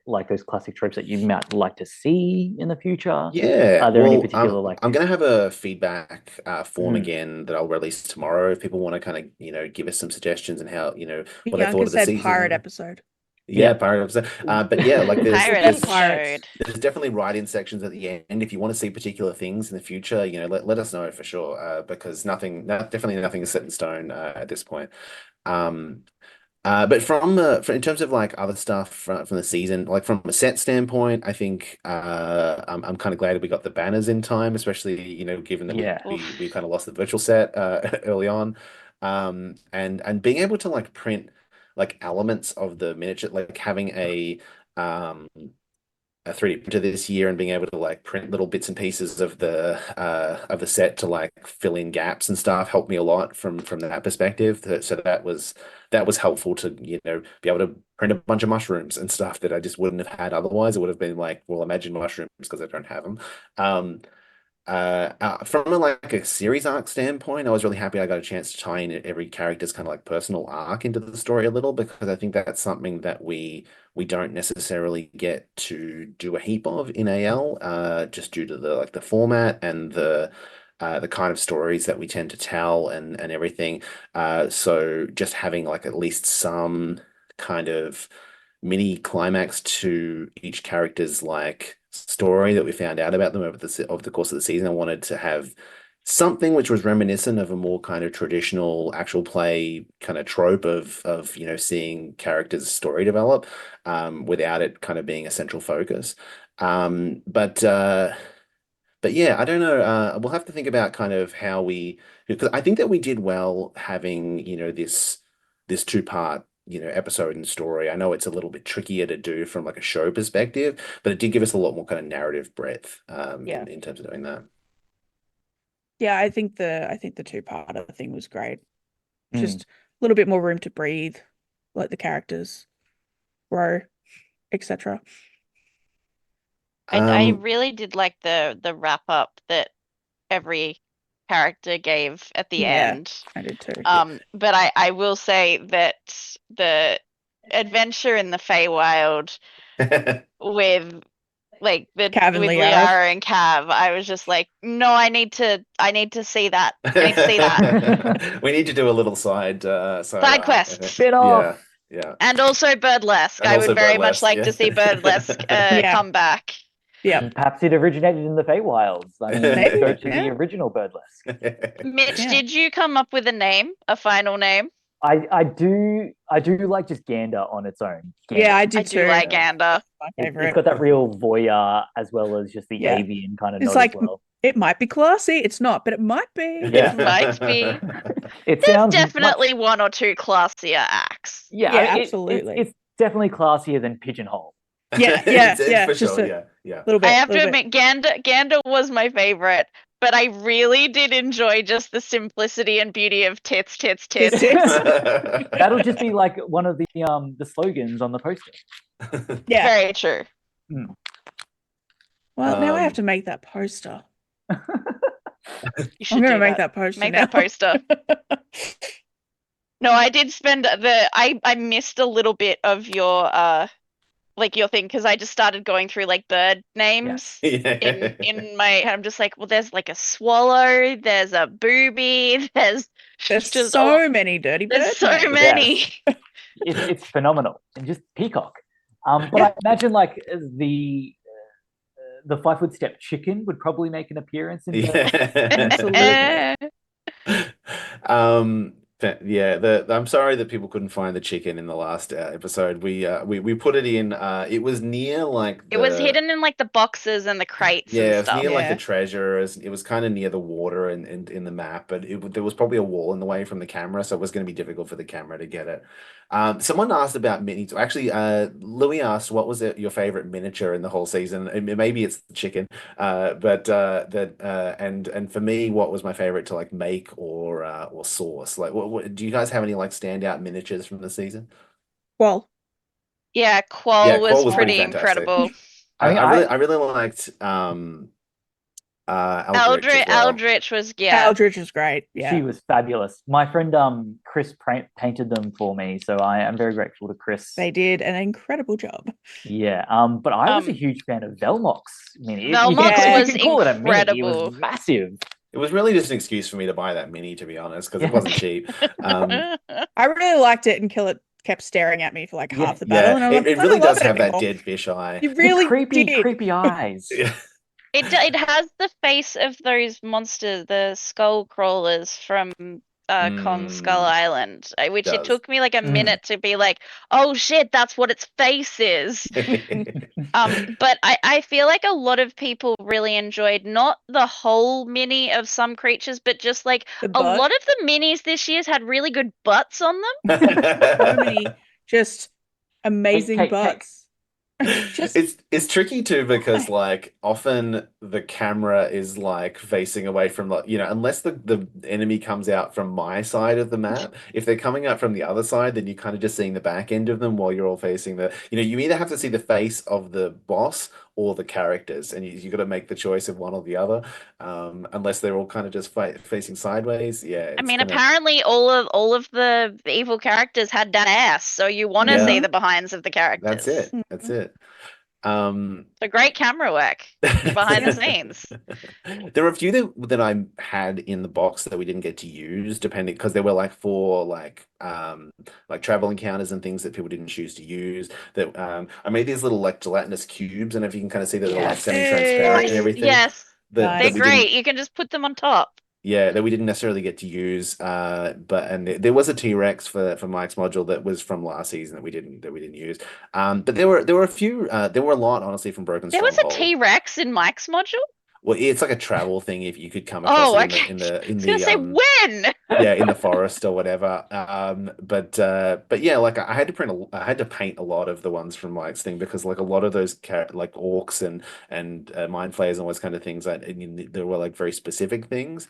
like those classic tropes that you might like to see in the future. Yeah, Are there any well, particular like I'm gonna have a feedback form Mm, again that I'll release tomorrow if people want to kind of, you know, give us some suggestions and how, you know, what they Bianca thought of the said pirate season. episode. Yeah, Yeah. pirate episode. But yeah, like Pirate There's pirates. episode. there's definitely write-in sections at the end. If you want to see particular things in the future, let us know for sure. Because definitely nothing is set in stone at this point. Um, but in terms of like other stuff from the season, like from a set standpoint, I think I'm kind of glad we got the banners in time, especially given that Yeah. we kind of lost the virtual set early on, and being able to like print like elements of the miniature, like having a 3D printer this year and being able to like print little bits and pieces of the set to like fill in gaps and stuff helped me a lot from that perspective. So that was helpful to be able to print a bunch of mushrooms and stuff that I just wouldn't have had otherwise. It would have been like, well, imagine mushrooms because I don't have them. From like a series arc standpoint, I was really happy I got a chance to tie in every character's kind of like personal arc into the story a little, because I think that's something that we don't necessarily get to do a heap of in AL, just due to the format and the kind of stories that we tend to tell and everything. So just having like at least some kind of mini climax to each character's like story that we found out about them over the course of the season. I wanted to have something which was reminiscent of a more kind of traditional actual play kind of trope of seeing characters' story develop, without it kind of being a central focus. But yeah, I don't know. We'll have to think about kind of how because I think that we did well having, this two-part, episode and story. I know it's a little bit trickier to do from like a show perspective, but it did give us a lot more kind of narrative breadth, Yeah. in terms of doing that. Yeah, I think the two-parter thing was great. Mm. Just a little bit more room to breathe, let the characters grow, etc. I Um, really did like the wrap up that every character gave at the Yeah. end. I did too. But I will say that the adventure in the Feywild with like Cav and with Liara. Liara and Cav, I was just like, no, I need to see that. I need to see that. We need to do a little side Side arc, I quest. think. Spin off. Yeah. And also Birdlesque. And I also would very much Birdlesque, like yeah. to see Birdlesque Yeah. come back. Yeah. And perhaps it originated in the Feywilds. I mean, Maybe, go to yeah. the original Birdlesque. Mitch, Yeah. did you come up with a final name? I do like just Gander on its own. Gander. Yeah, I I did do too. like Gander. My It's favorite. got that real voyeur as well as just the Yeah. avian kind of It's nod like- as well. It might be classy. It's not, but it might be. Yeah. It might be. It There's sounds definitely one or two classier acts. yeah, Yeah, I mean, absolutely. It's definitely classier than Pigeonhole. Yeah, It's for just sure. Yeah. A little bit. I have to little bit. admit, Gander was my favorite, but I really did enjoy just the simplicity and beauty of tits. Tits. That'll just be like one of the slogans on the poster. Yeah. Very true. Well, now I have Um, to make that poster. You should I'm gonna do make that. that poster Make now. that poster. No, I did spend I missed a little bit of your your thing, because I just started going through like bird names in my head. I'm just like, well, there's like a swallow, there's a booby, there's There's just so many dirty birds. there's so names. many. It's phenomenal and just peacock. But I imagine like the 5 foot step chicken would probably make an appearance in the Absolutely. I'm sorry that people couldn't find the chicken in the last episode. We put it in. It was near like It was the- hidden in like the boxes and the crates Yeah, it and was stuff. near like Yeah. the treasure. It was kind of near the water and in the map, but there was probably a wall in the way from the camera, so it was going to be difficult for the camera to get it. Someone asked about minis. Actually, Louis asked what was your favorite miniature in the whole season. Maybe it's the chicken, and for me, what was my favorite to like make or source? Like, what do you guys have any like standout miniatures from the season? Well, Yeah, Qual Yeah, was Qual was pretty pretty fantastic. incredible. I mean, I really liked Eldritch as well. Eldritch was yeah. Eldritch is great. Yeah. She was fabulous. My friend Chris painted them for me, so I am very grateful to Chris. They did an incredible job. Yeah. But I was a Um, huge fan of Velmox mini. You Velmox can- you was can call it a mini. It incredible. was massive. It was really just an excuse for me to buy that mini, to be honest, because it wasn't cheap. I really liked it until it kept staring at me for like Yeah. half the battle, and I'm like, it I really don't love does it have that anymore. dead fish eye. You really creepy, did. creepy eyes. Yeah. It has the face of those monsters, the skull crawlers from Kong Skull Mm, Island, which it does. took me like a Mm. minute to be like, oh shit, that's what its face is. But I feel like a lot of people really enjoyed not the whole mini of some creatures, but just like The a butt. lot of the minis this year's had really good butts on them. So many just amazing Kate. butts. Just It's tricky too because why? like often the camera is like facing away from like unless the enemy comes out from my side of the map. If they're coming out from the other side, then you're kind of just seeing the back end of them while you're all facing you either have to see the face of the boss or the characters, and you got to make the choice of one or the other. Unless they're all kind of just facing sideways. Yeah, I it's mean, kind of apparently all of the evil characters had that ass, so you want to Yeah. see the behinds of the characters. that's it. That's it. Um, So great camera work behind the scenes. There were a few that I had in the box that we didn't get to use, depending because they were like for like travel encounters and things that people didn't choose to use. That I made these little like gelatinous cubes, and if you can kind of see that they're like Yes. semi-transparent and Hey. everything. Yes, That Nice. they're we didn't great. You can just put them on top. Yeah, that we didn't necessarily get to use. But there was a T-Rex for Mike's module that was from last season that we didn't use. But there were a few. There were a lot honestly from Broken There was a Stronghold. T-Rex in Mike's module. Well, it's like a travel thing if you could come across Oh, it okay. in the I was gonna say when. yeah, in the forest or whatever. But yeah, like I had to paint a lot of the ones from Mike's thing because like a lot of those like orcs and mind flayers and all those kind of things there were like very specific things.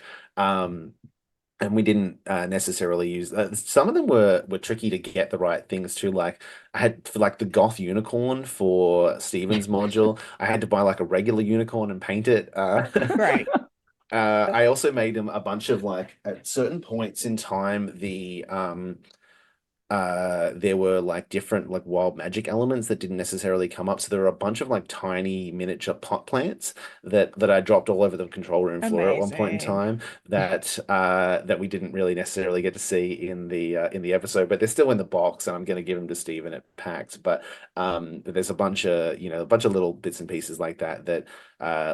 And we didn't necessarily use some of them were tricky to get the right things to. Like I had for like the goth unicorn for Steven's module, I had to buy like a regular unicorn and paint it. Right. I also made him a bunch of like at certain points in time there were like different like wild magic elements that didn't necessarily come up. So there were a bunch of like tiny miniature pot plants that I dropped all over the control room floor at one point in Amazing. time that we didn't really necessarily get to see in the episode, but they're still in the box, and I'm going to give them to Steven at PAX. But there's a bunch of little bits and pieces like that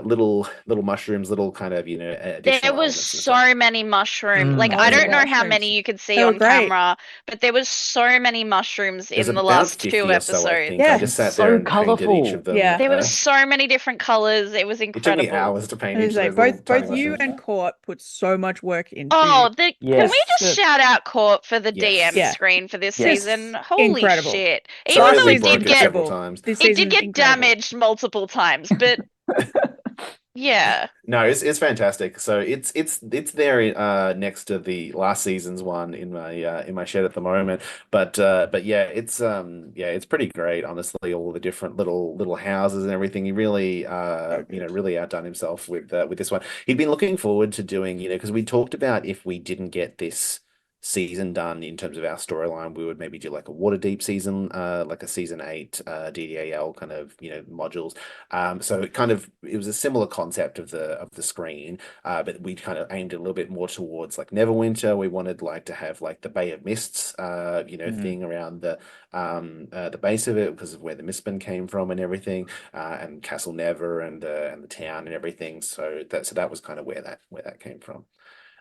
little mushrooms, little kind of additional There was elements and stuff. so many mushrooms. Like Mm. I Oh, the don't know how mushrooms. many you could see They were on great. camera, but there was so many mushrooms There's in the about last 50 two or so, I episodes. think. I Yeah. just sat So there and painted each colourful. of them. Yeah. There were so many different colors. It was It took me incredible. hours to paint I each was of like, those little both tiny you mushrooms. and Court put so much work into Oh, can Yes. we just shout out Corp for the Yes. DM Yeah. screen for this Yes. season? Holy Incredible. shit. Last Even Sorry, though we it season, broke did it get several incredible. times. This it did season, get incredible. damaged multiple times, but yeah. No, it's fantastic. So it's there next to the last season's one in my shed at the moment. But yeah, it's pretty great, honestly. All the different little houses and everything. He really good. really outdone himself with this one. He'd been looking forward to doing because we talked about if we didn't get this season done in terms of our storyline, we would maybe do like a Waterdeep season, like a season 8 DDAL kind of modules. So it was a similar concept of the screen, but we kind of aimed it a little bit more towards like Neverwinter. We wanted like to have like the Bay of Mists, thing around the base of it because of where the Mistborn came from and everything, and Castle Never and the town and everything. So that was kind of where that came from.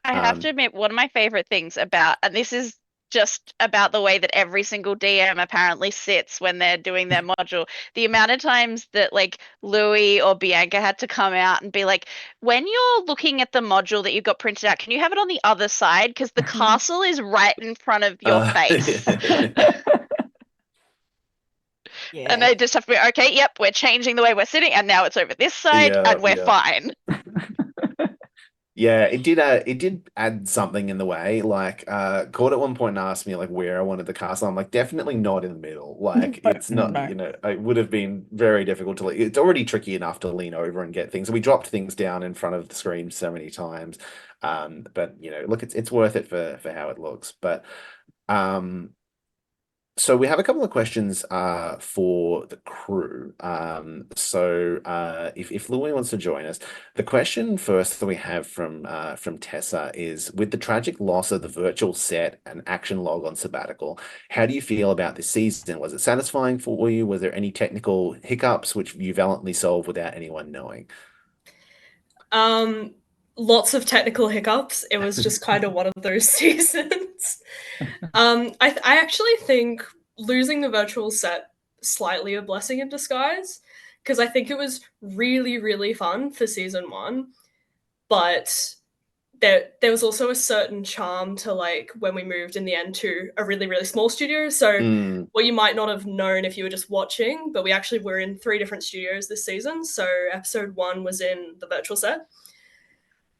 I have to admit, one of my favorite things about, and this is just about the way that every single DM apparently sits when they're doing their module, the amount of times that like Louis or Bianca had to come out and be like, when you're looking at the module that you got printed out, can you have it on the other side? Because the castle is right in front of your face. Yeah. And they just have to be, okay, yep, we're changing the way we're sitting, and now it's over this side, Yeah, and we're yeah. fine. Yeah, it did add something in the way. Like Cord at one point asked me like where I wanted the castle. I'm like, definitely not in the middle. Like No, it's not, no. it would have been very difficult to it's already tricky enough to lean over and get things. We dropped things down in front of the screen so many times. But look, it's worth it for how it looks. But So we have a couple of questions for the crew. If Louis wants to join us, the question first that we have from Tessa is, with the tragic loss of the virtual set and action log on sabbatical, how do you feel about this season? Was it satisfying for you? Was there any technical hiccups which you valiantly solved without anyone knowing? Lots of technical hiccups. It was just kind of one of those seasons. I actually think losing the virtual set slightly a blessing in disguise, because I think it was really, really fun for season 1, but there was also a certain charm to like when we moved in the end to a really, really small studio. So what you might not have known if you were just watching, but we actually were in 3 different studios this season. So episode 1 was in the virtual set.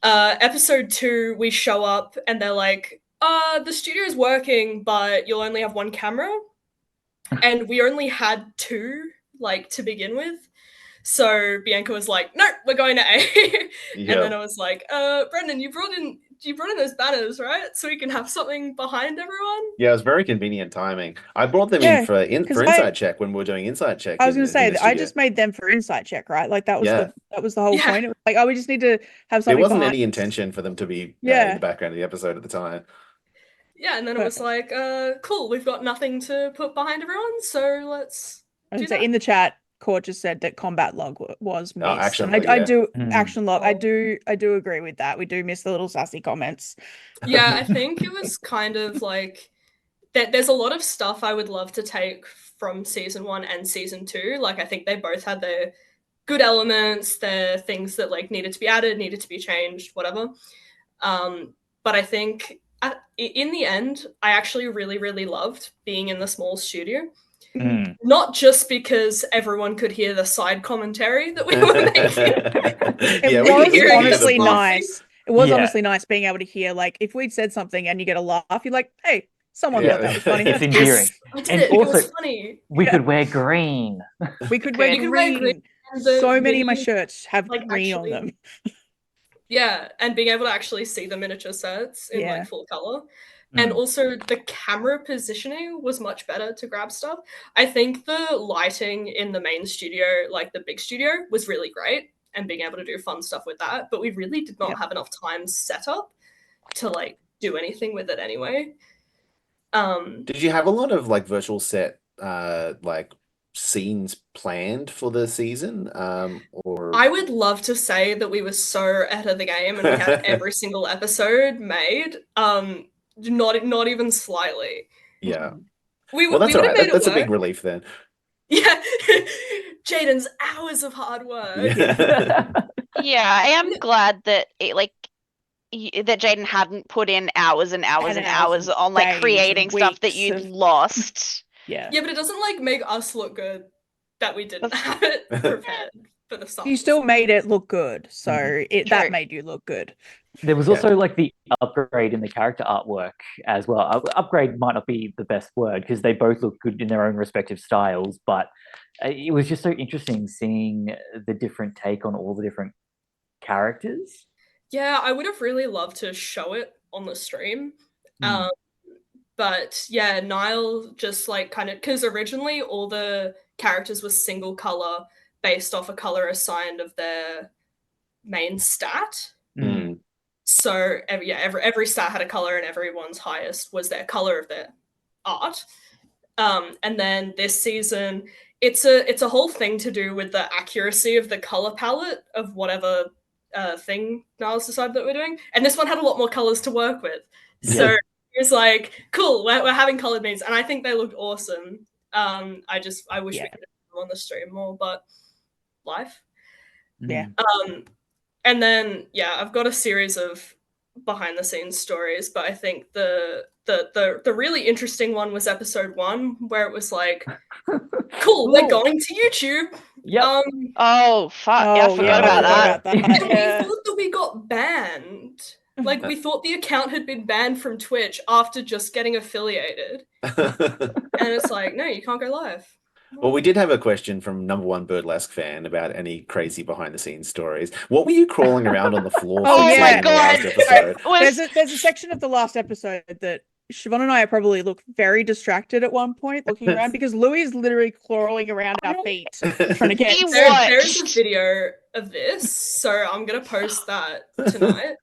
Episode 2, we show up and they're like, the studio's working, but you'll only have 1 camera. And we only had 2, like, to begin with. So Bianca was like, no, we're going to A. And then I was like, Brendan, you brought in those banners, right? So we can have something behind everyone. Yeah, it was very convenient timing. I brought them in for Insight Check when we were doing Insight Check. I was going to say that I just made them for Insight Check, right? Like that was the whole point. It was like, we just need to have something. There wasn't behind any intention for them to be in the background of the episode at the time. Yeah, and then it was like, cool, we've got nothing to put behind everyone, so let's do that. In the chat, Court just said that combat log was missed. Action log, action log. Oh. I do agree with that. We do miss the little sassy comments. Yeah, I think it was kind of like there's a lot of stuff I would love to take from season 1 and season 2. Like I think they both had their good elements, their things that like needed to be added, needed to be changed, whatever. But I think in the end, I actually really, really loved being in the small studio. Not just because everyone could hear the side commentary that we were making. It was honestly nice. It was honestly nice being able to hear, like, if we'd said something and you get a laugh, you're like, hey, someone thought that was funny. It's endearing. It was funny. We could wear green. We could wear green. So many of my shirts have like green on them. Yeah, and being able to actually see the miniature sets in like full color. And also the camera positioning was much better to grab stuff. I think the lighting in the main studio, like the big studio, was really great and being able to do fun stuff with that. But we really did not have enough time set up to like do anything with it anyway. Did you have a lot of like virtual set like scenes planned for the season? Or I would love to say that we were so ahead of the game and we had every single episode made. Not even slightly. Yeah. Well, that's all right. That's a big relief then. Yeah. Jaden's hours of hard work. Yeah, I am glad that that Jaden hadn't put in hours and hours and hours on like creating stuff that you'd lost. Yeah, but it doesn't like make us look good that we didn't have it prepared for the song. You still made it look good, so that made you look good. There was also like the upgrade in the character artwork as well. Upgrade might not be the best word because they both look good in their own respective styles, but it was just so interesting seeing the different take on all the different characters. Yeah, I would have really loved to show it on the stream. But yeah, Niall just like kind of, because originally all the characters were single color based off a color assigned of their main stat. So every stat had a color and everyone's highest was their color of their art. And then this season, it's a whole thing to do with the accuracy of the color palette of whatever thing Niles decided that we're doing. And this one had a lot more colors to work with. So it was like, cool, we're having colored means. And I think they looked awesome. I wish we could have them on the stream more, but life. Yeah. And then, I've got a series of behind the scenes stories, but I think the really interesting one was episode 1, where it was like, cool, we're going to YouTube. Yeah. Oh, fuck. I forgot about that. And we thought that we got banned. Like, we thought the account had been banned from Twitch after just getting affiliated. And it's like, no, you can't go live. Well, we did have a question from #1 Birdlesque fan about any crazy behind-the-scenes stories. What were you crawling around on the floor? Oh my God! Last episode? There's a section of the last episode that Siobhan and I probably look very distracted at one point looking around because Louis is literally crawling around our feet trying to get. He There's a watched. video of this, so I'm gonna post that tonight.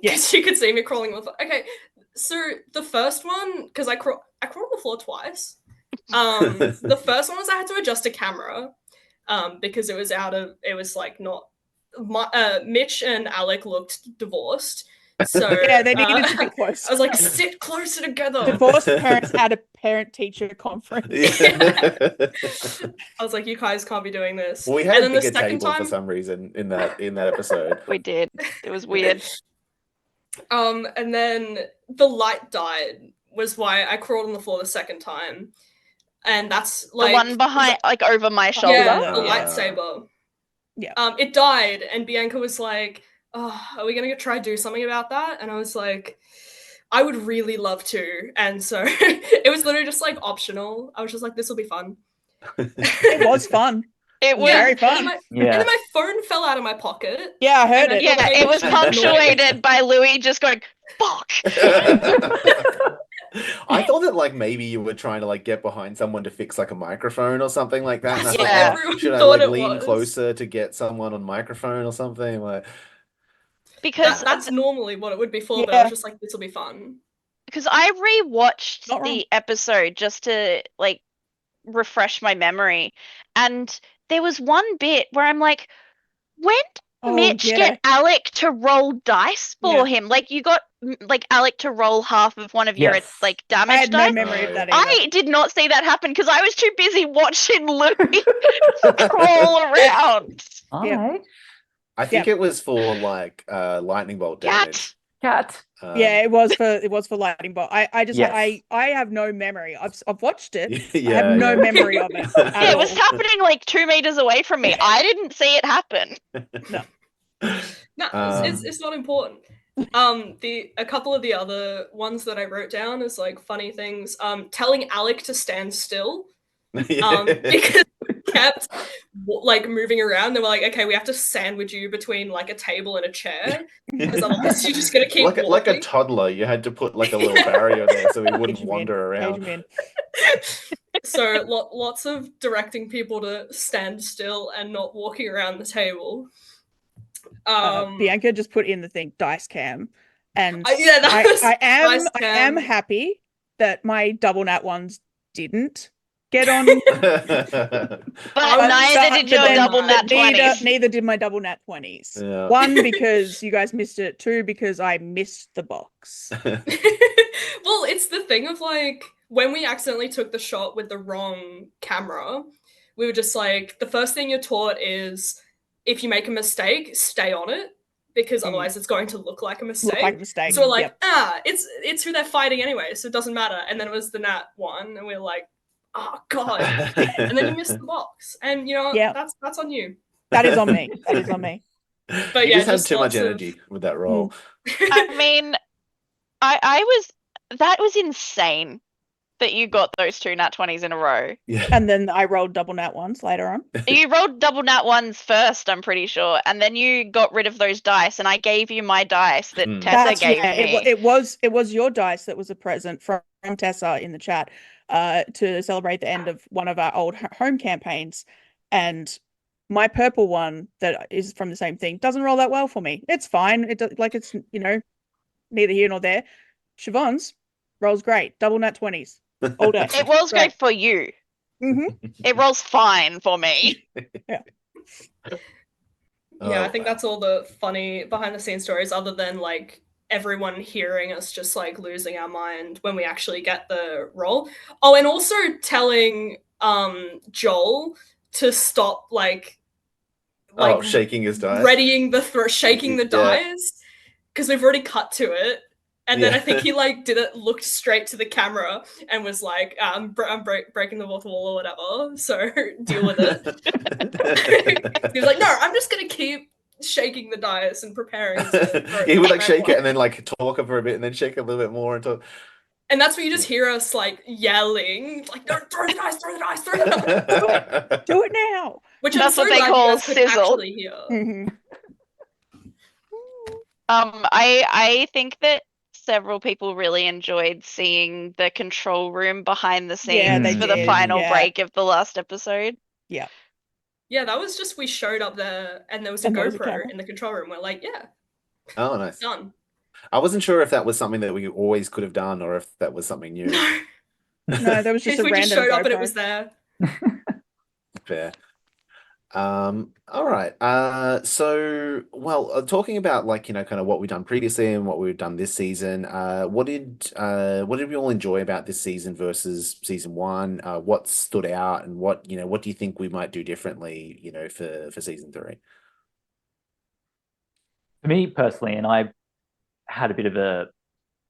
Because you could see me crawling on the floor. Okay, so the first one, because I crawled on the floor twice. The first one was I had to adjust a camera, because it was like not. Mitch and Alec looked divorced, so Yeah, they needed to be close. I was like, sit closer together. Divorced parents had a parent-teacher conference. I was like, you guys can't be doing this. We had and a then the bigger second table time, for some reason in that episode. We did. It was weird. and then the light died was why I crawled on the floor the second time, and that's like The one behind, like over my shoulder. yeah, the Yeah. lightsaber. Yeah. It died, and Bianca was like, "Oh, are we gonna try do something about that?" And I was like, "I would really love to." And so it was literally just like optional. I was just like, "This will be fun." It was fun. It was. Very And fun. then Yeah. my phone fell out of my pocket. Yeah, I heard And it. Yeah, it was punctuated by Louis just going, fuck. I thought that like maybe you were trying to like get behind someone to fix like a microphone or something like that. And I That's thought, what oh, everyone should I thought like it lean was. closer to get someone on microphone or something? Like, Because That's normally what it would be for, but I Yeah. was just like, this will be fun. I rewatched Not wrong. the episode just to like refresh my memory, and there was one bit where I'm like, when did Oh, Mitch yeah. get Alec to roll dice for him? Like you got like Alec to roll half of one of your Yes. like I damage had no dice. memory of Oh, that yeah. either. I did not see that happen because I was too busy watching Louis crawl around. Alright. I think it was for like lightning bolt damage. Cat. Cat. Yeah, it was for lightning bolt. I just Yes. I have no memory. I've watched it. Yeah, I have no yeah. memory of it. Yeah, at it was all. happening like 2 meters away from me. I didn't see it happen. No, it's not important. A couple of the other ones that I wrote down as like funny things. Telling Alec to stand still. Because he kept like moving around. They were like, okay, we have to sandwich you between like a table and a chair, because otherwise you're just gonna keep like a walking. toddler, you had to put like a little barrier there so he wouldn't Cage him in, wander cage around. him in. So lots of directing people to stand still and not walking around the table. Bianca just put in the thing dice cam, and Yeah, that was I am dice cam. happy that my double nat ones didn't get on. But neither did your then double nat neither, 20s. neither did my double nat 20s. Yeah. One, because you guys missed it. Two, because I missed the box. Well, it's the thing of like when we accidentally took the shot with the wrong camera, we were just like, the first thing you're taught is if you make a mistake, stay on it, because otherwise it's going to look like a mistake. Look like a mistake. So we're like, Yep. it's who they're fighting anyway, so it doesn't matter. And then it was the nat one, and we were like, oh god. And then you missed the box, and you know Yeah. that's on you. That is on me. That is on me. But You yeah, just had too much lots of- energy with that roll. I mean, that was insane that you got those 2 nat 20s in a row. Yeah. And then I rolled double nat ones later on. You rolled double nat 1s first, I'm pretty sure, and then you got rid of those dice, and I gave you my dice that Mm. Tessa gave yeah, me. it was your dice that was a present from Tessa in the chat to celebrate the end of one of our old home campaigns, and my purple one that is from the same thing doesn't roll that well for me. It's fine. It's neither here nor there. Siobhan's rolls great, double nat 20s all day. It rolls great for you. hmm It rolls fine for me. Yeah, Oh, I think wow. that's all the funny behind the scenes stories, other than like everyone hearing us just like losing our mind when we actually get the role. Oh, and also telling Joel to stop shaking his dice. readying the shaking the Yeah. dice, because we've already cut to it. And then Yeah. I think he like looked straight to the camera and was like, I'm breaking the fourth wall or whatever, so deal with it. He was like, no, I'm just gonna keep shaking the dice and preparing to He would like throw shake it and then like talk for a bit and then shake it a little bit more and talk. And that's where you just hear us like yelling, like, no, throw the dice, throw the dice, throw the dice. Do it now. Which That's I'm what so they glad call you guys could sizzle. actually hear. Mhm. I think that several people really enjoyed seeing the control room behind the Yeah, scenes they for the did. final Yeah. break of the last episode. Yeah. Yeah, that was just we showed up there and there was a And there was a GoPro camera. in the control room. We're like, yeah, Oh, nice. done. I wasn't sure if that was something that we always could have done or if that was something new. No, No, there was just a we just random showed up and it GoPro. was there. Fair. All right. Talking about like, kind of what we've done previously and what we've done this season, what did we all enjoy about this season versus season one? What stood out and what do you think we might do differently, for season three? For me personally, and I had a bit of a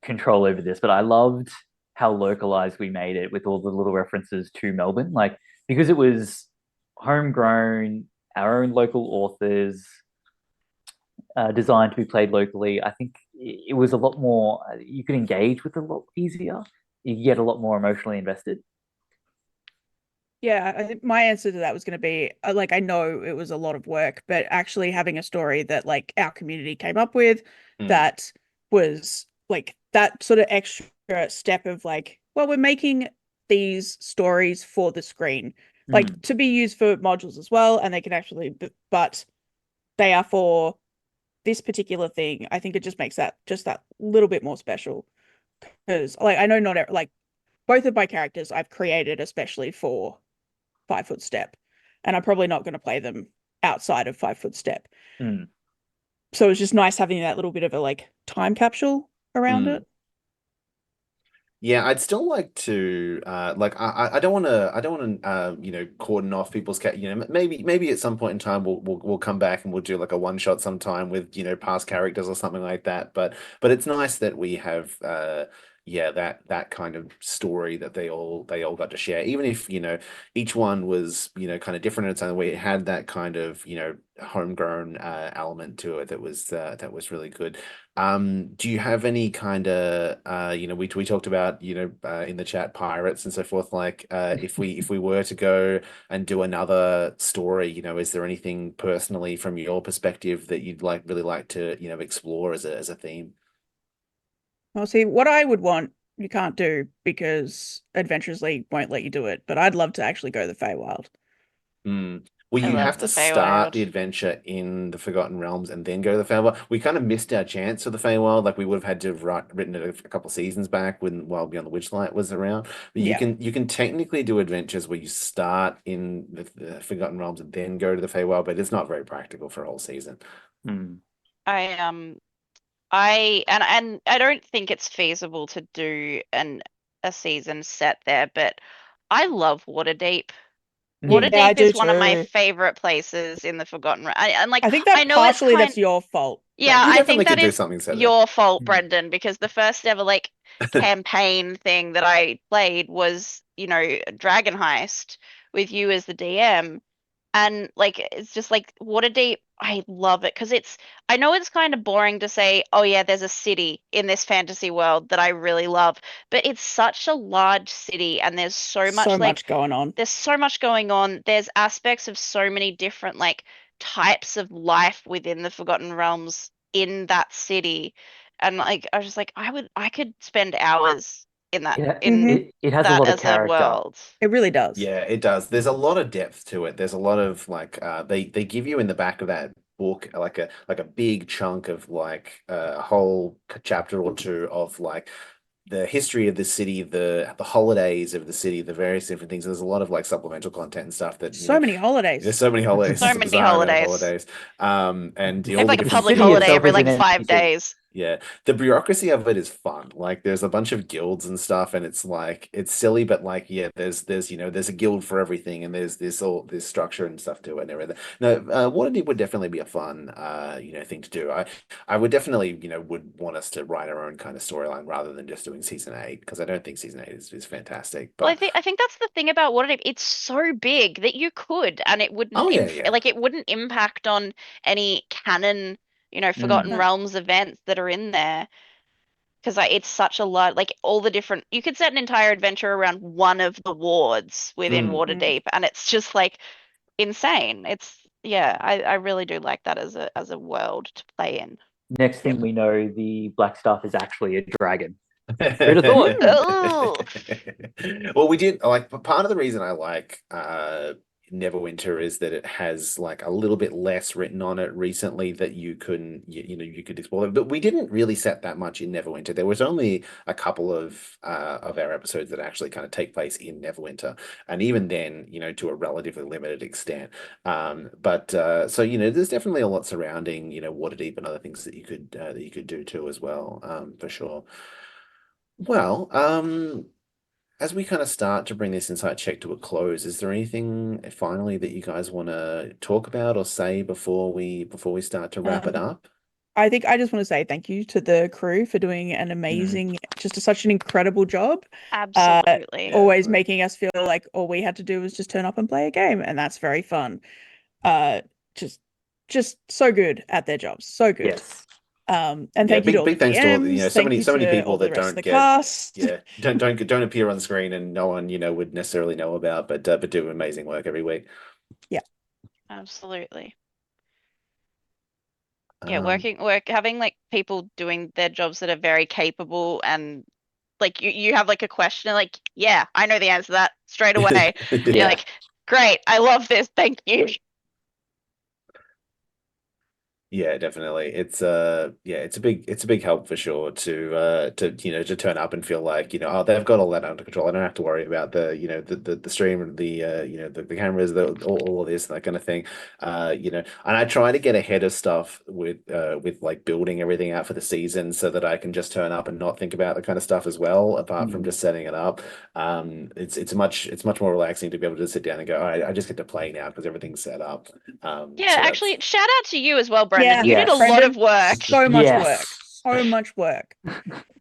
control over this, but I loved how localized we made it with all the little references to Melbourne. Like, because it was homegrown, our own local authors, designed to be played locally, I think it was a lot more, you could engage with it a lot easier. You get a lot more emotionally invested. Yeah, I think my answer to that was going to be like, I know it was a lot of work, but actually having a story that like our community came up with that was like that sort of extra step of like, well, we're making these stories for the screen, like to be used for modules as well, and they can actually, but they are for this particular thing. I think it just makes that just that little bit more special because like I know not like both of my characters I've created especially for 5 Foot Step, and I'm probably not going to play them outside of 5 Foot Step. So it's just nice having that little bit of a like time capsule around it. Yeah, I'd still like to I don't want to cordon off people's maybe at some point in time we'll come back and we'll do like a one shot sometime with past characters or something like that, but it's nice that we have that kind of story that they all got to share, even if each one was kind of different in its own way. It had that kind of homegrown element to it that was really good. Do you have any kind of we talked about in the chat pirates and so forth, like if we were to go and do another story, is there anything personally from your perspective that you'd really like to explore as a theme? Well, see, what I would want you can't do because Adventures League won't let you do it, but I'd love to actually go the Feywild. Well, I you love have the to start Feywild. the adventure in the Forgotten Realms and then go to the Feywild. We kind of missed our chance for the Feywild. Like we would have had to have written it a couple seasons back when Wild Beyond the Witchlight was around. But Yeah. you can technically do adventures where you start in the Forgotten Realms and then go to the Feywild, but it's not very practical for a whole season. I don't think it's feasible to do a season set there, but I love Waterdeep. Yeah, I Waterdeep do is one of my too. favorite places in the Forgotten Realms. And like I think that I know it's partially that's kind your fault. yeah, You I definitely think that could do is something set there. your fault, Brendan, because the first ever like campaign thing that I played was, Dragon Heist with you as the DM. And like it's just like Waterdeep, I love it because I know it's kind of boring to say, oh yeah, there's a city in this fantasy world that I really love, but it's such a large city and there's so much going on. there's so much going on. There's aspects of so many different like types of life within the Forgotten Realms in that city. And like I was just like I could spend hours in that It has a that lot of as a character. world. It really does. Yeah, it does. There's a lot of depth to it. There's a lot of like they give you in the back of that book like a big chunk of like a whole chapter or two of like the history of the city, the holidays of the city, the various different things. There's a lot of like supplemental content and stuff that So many holidays. there's so many holidays. So It's a many bizarre amount of holidays. holidays. And They all have the like a different public city holiday itself every is like an 5 NPC. days. Yeah, the bureaucracy of it is fun. Like there's a bunch of guilds and stuff, and it's like it's silly, but like there's there's a guild for everything, and there's this structure and stuff to it and everything. No, Waterdeep would definitely be a fun thing to do. I would definitely would want us to write our own kind of storyline rather than just doing season 8 because I don't think season 8 is fantastic. Well, But I think that's the thing about Waterdeep. It's so big that you could, and it wouldn't oh yeah. like it wouldn't impact on any canon, Forgotten No. Realms events that are in there. Because like it's such a lot, like all the different. You could set an entire adventure around one of the wards within Waterdeep, and it's just like insane. I really do like that as a world to play in. Next thing we know, the black staff is actually a dragon. Who'd have thought? Oh, Well, we did like part of the reason I like Neverwinter is that it has like a little bit less written on it recently that you could explore. But we didn't really set that much in Neverwinter. There was only a couple of our episodes that actually kind of take place in Neverwinter, and even then, to a relatively limited extent. But so there's definitely a lot surrounding Waterdeep and other things that you could do too as well, for sure. Well, as we kind of start to bring this insight check to a close, is there anything finally that you guys want to talk about or say before we start to wrap it up? I think I just want to say thank you to the crew for doing an amazing, such an incredible job. absolutely. Always making us feel like all we had to do was just turn up and play a game, and that's very fun. Just so good at their jobs, so good. Yes. And Yeah, thank you to all the big thanks to all DMs, so many thank you to people all the that rest of don't the get cast. don't appear on screen and no one would necessarily know about, but do amazing work every week. Absolutely. Yeah, Um, having like people doing their jobs that are very capable, and like you have like a question, like, yeah, I know the answer to that straight away. You're Yeah. like, great, I love this, thank you. Yeah, definitely. It's it's a big help for sure to turn up and feel like, oh, they've got all that under control. I don't have to worry about the stream and the cameras, all of this, that kind of thing. And I try to get ahead of stuff with like building everything out for the season so that I can just turn up and not think about the kind of stuff as well, apart from just setting it up. It's much more relaxing to be able to sit down and go, all right, I just get to play now because everything's set up. Yeah, So actually, that's shout out to you as well, Brendan. Yeah, You did a Yes. lot Brendan, of work. so much Yes. work, so much work.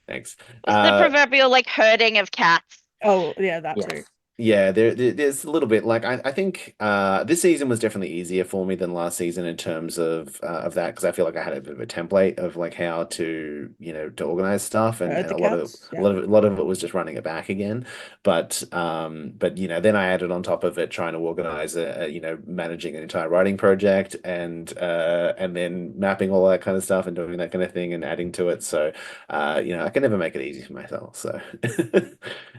thanks. It's the proverbial like herding of cats. Oh yeah, that too. Yes. Yeah, there's a little bit like I think this season was definitely easier for me than last season in terms of that because I feel like I had a bit of a template of like how to to organize stuff and, Herd and the a lot of cats, a yeah. lot of it was just running it back again. But then I added on top of it trying to organize managing an entire writing project and then mapping all that kind of stuff and doing that kind of thing and adding to it. So I can never make it easy for myself. So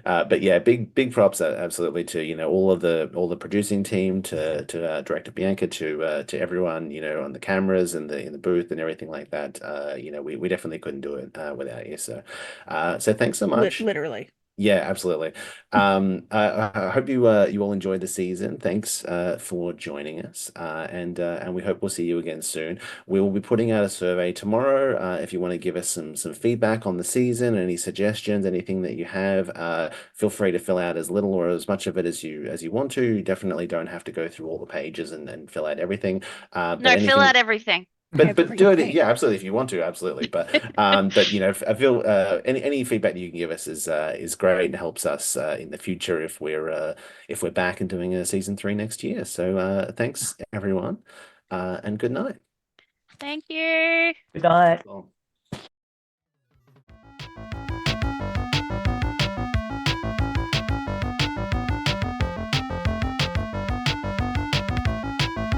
but yeah, big props absolutely to all the producing team to director Bianca to everyone on the cameras and in the booth and everything like that. We definitely couldn't do it without you. So thanks so much. Literally. Yeah, absolutely. I hope you all enjoyed the season. Thanks for joining us, and we hope we'll see you again soon. We will be putting out a survey tomorrow. If you want to give us some feedback on the season, any suggestions, anything that you have, feel free to fill out as little or as much of it as you want to. You definitely don't have to go through all the pages and fill out everything. But No, fill anything. out everything. But do it, Everything. yeah, absolutely. If you want to, absolutely. But I feel any feedback that you can give us is great and helps us in the future if we're back and doing a season 3 next year. So thanks everyone, and good night. Thank you. Good night. Cool.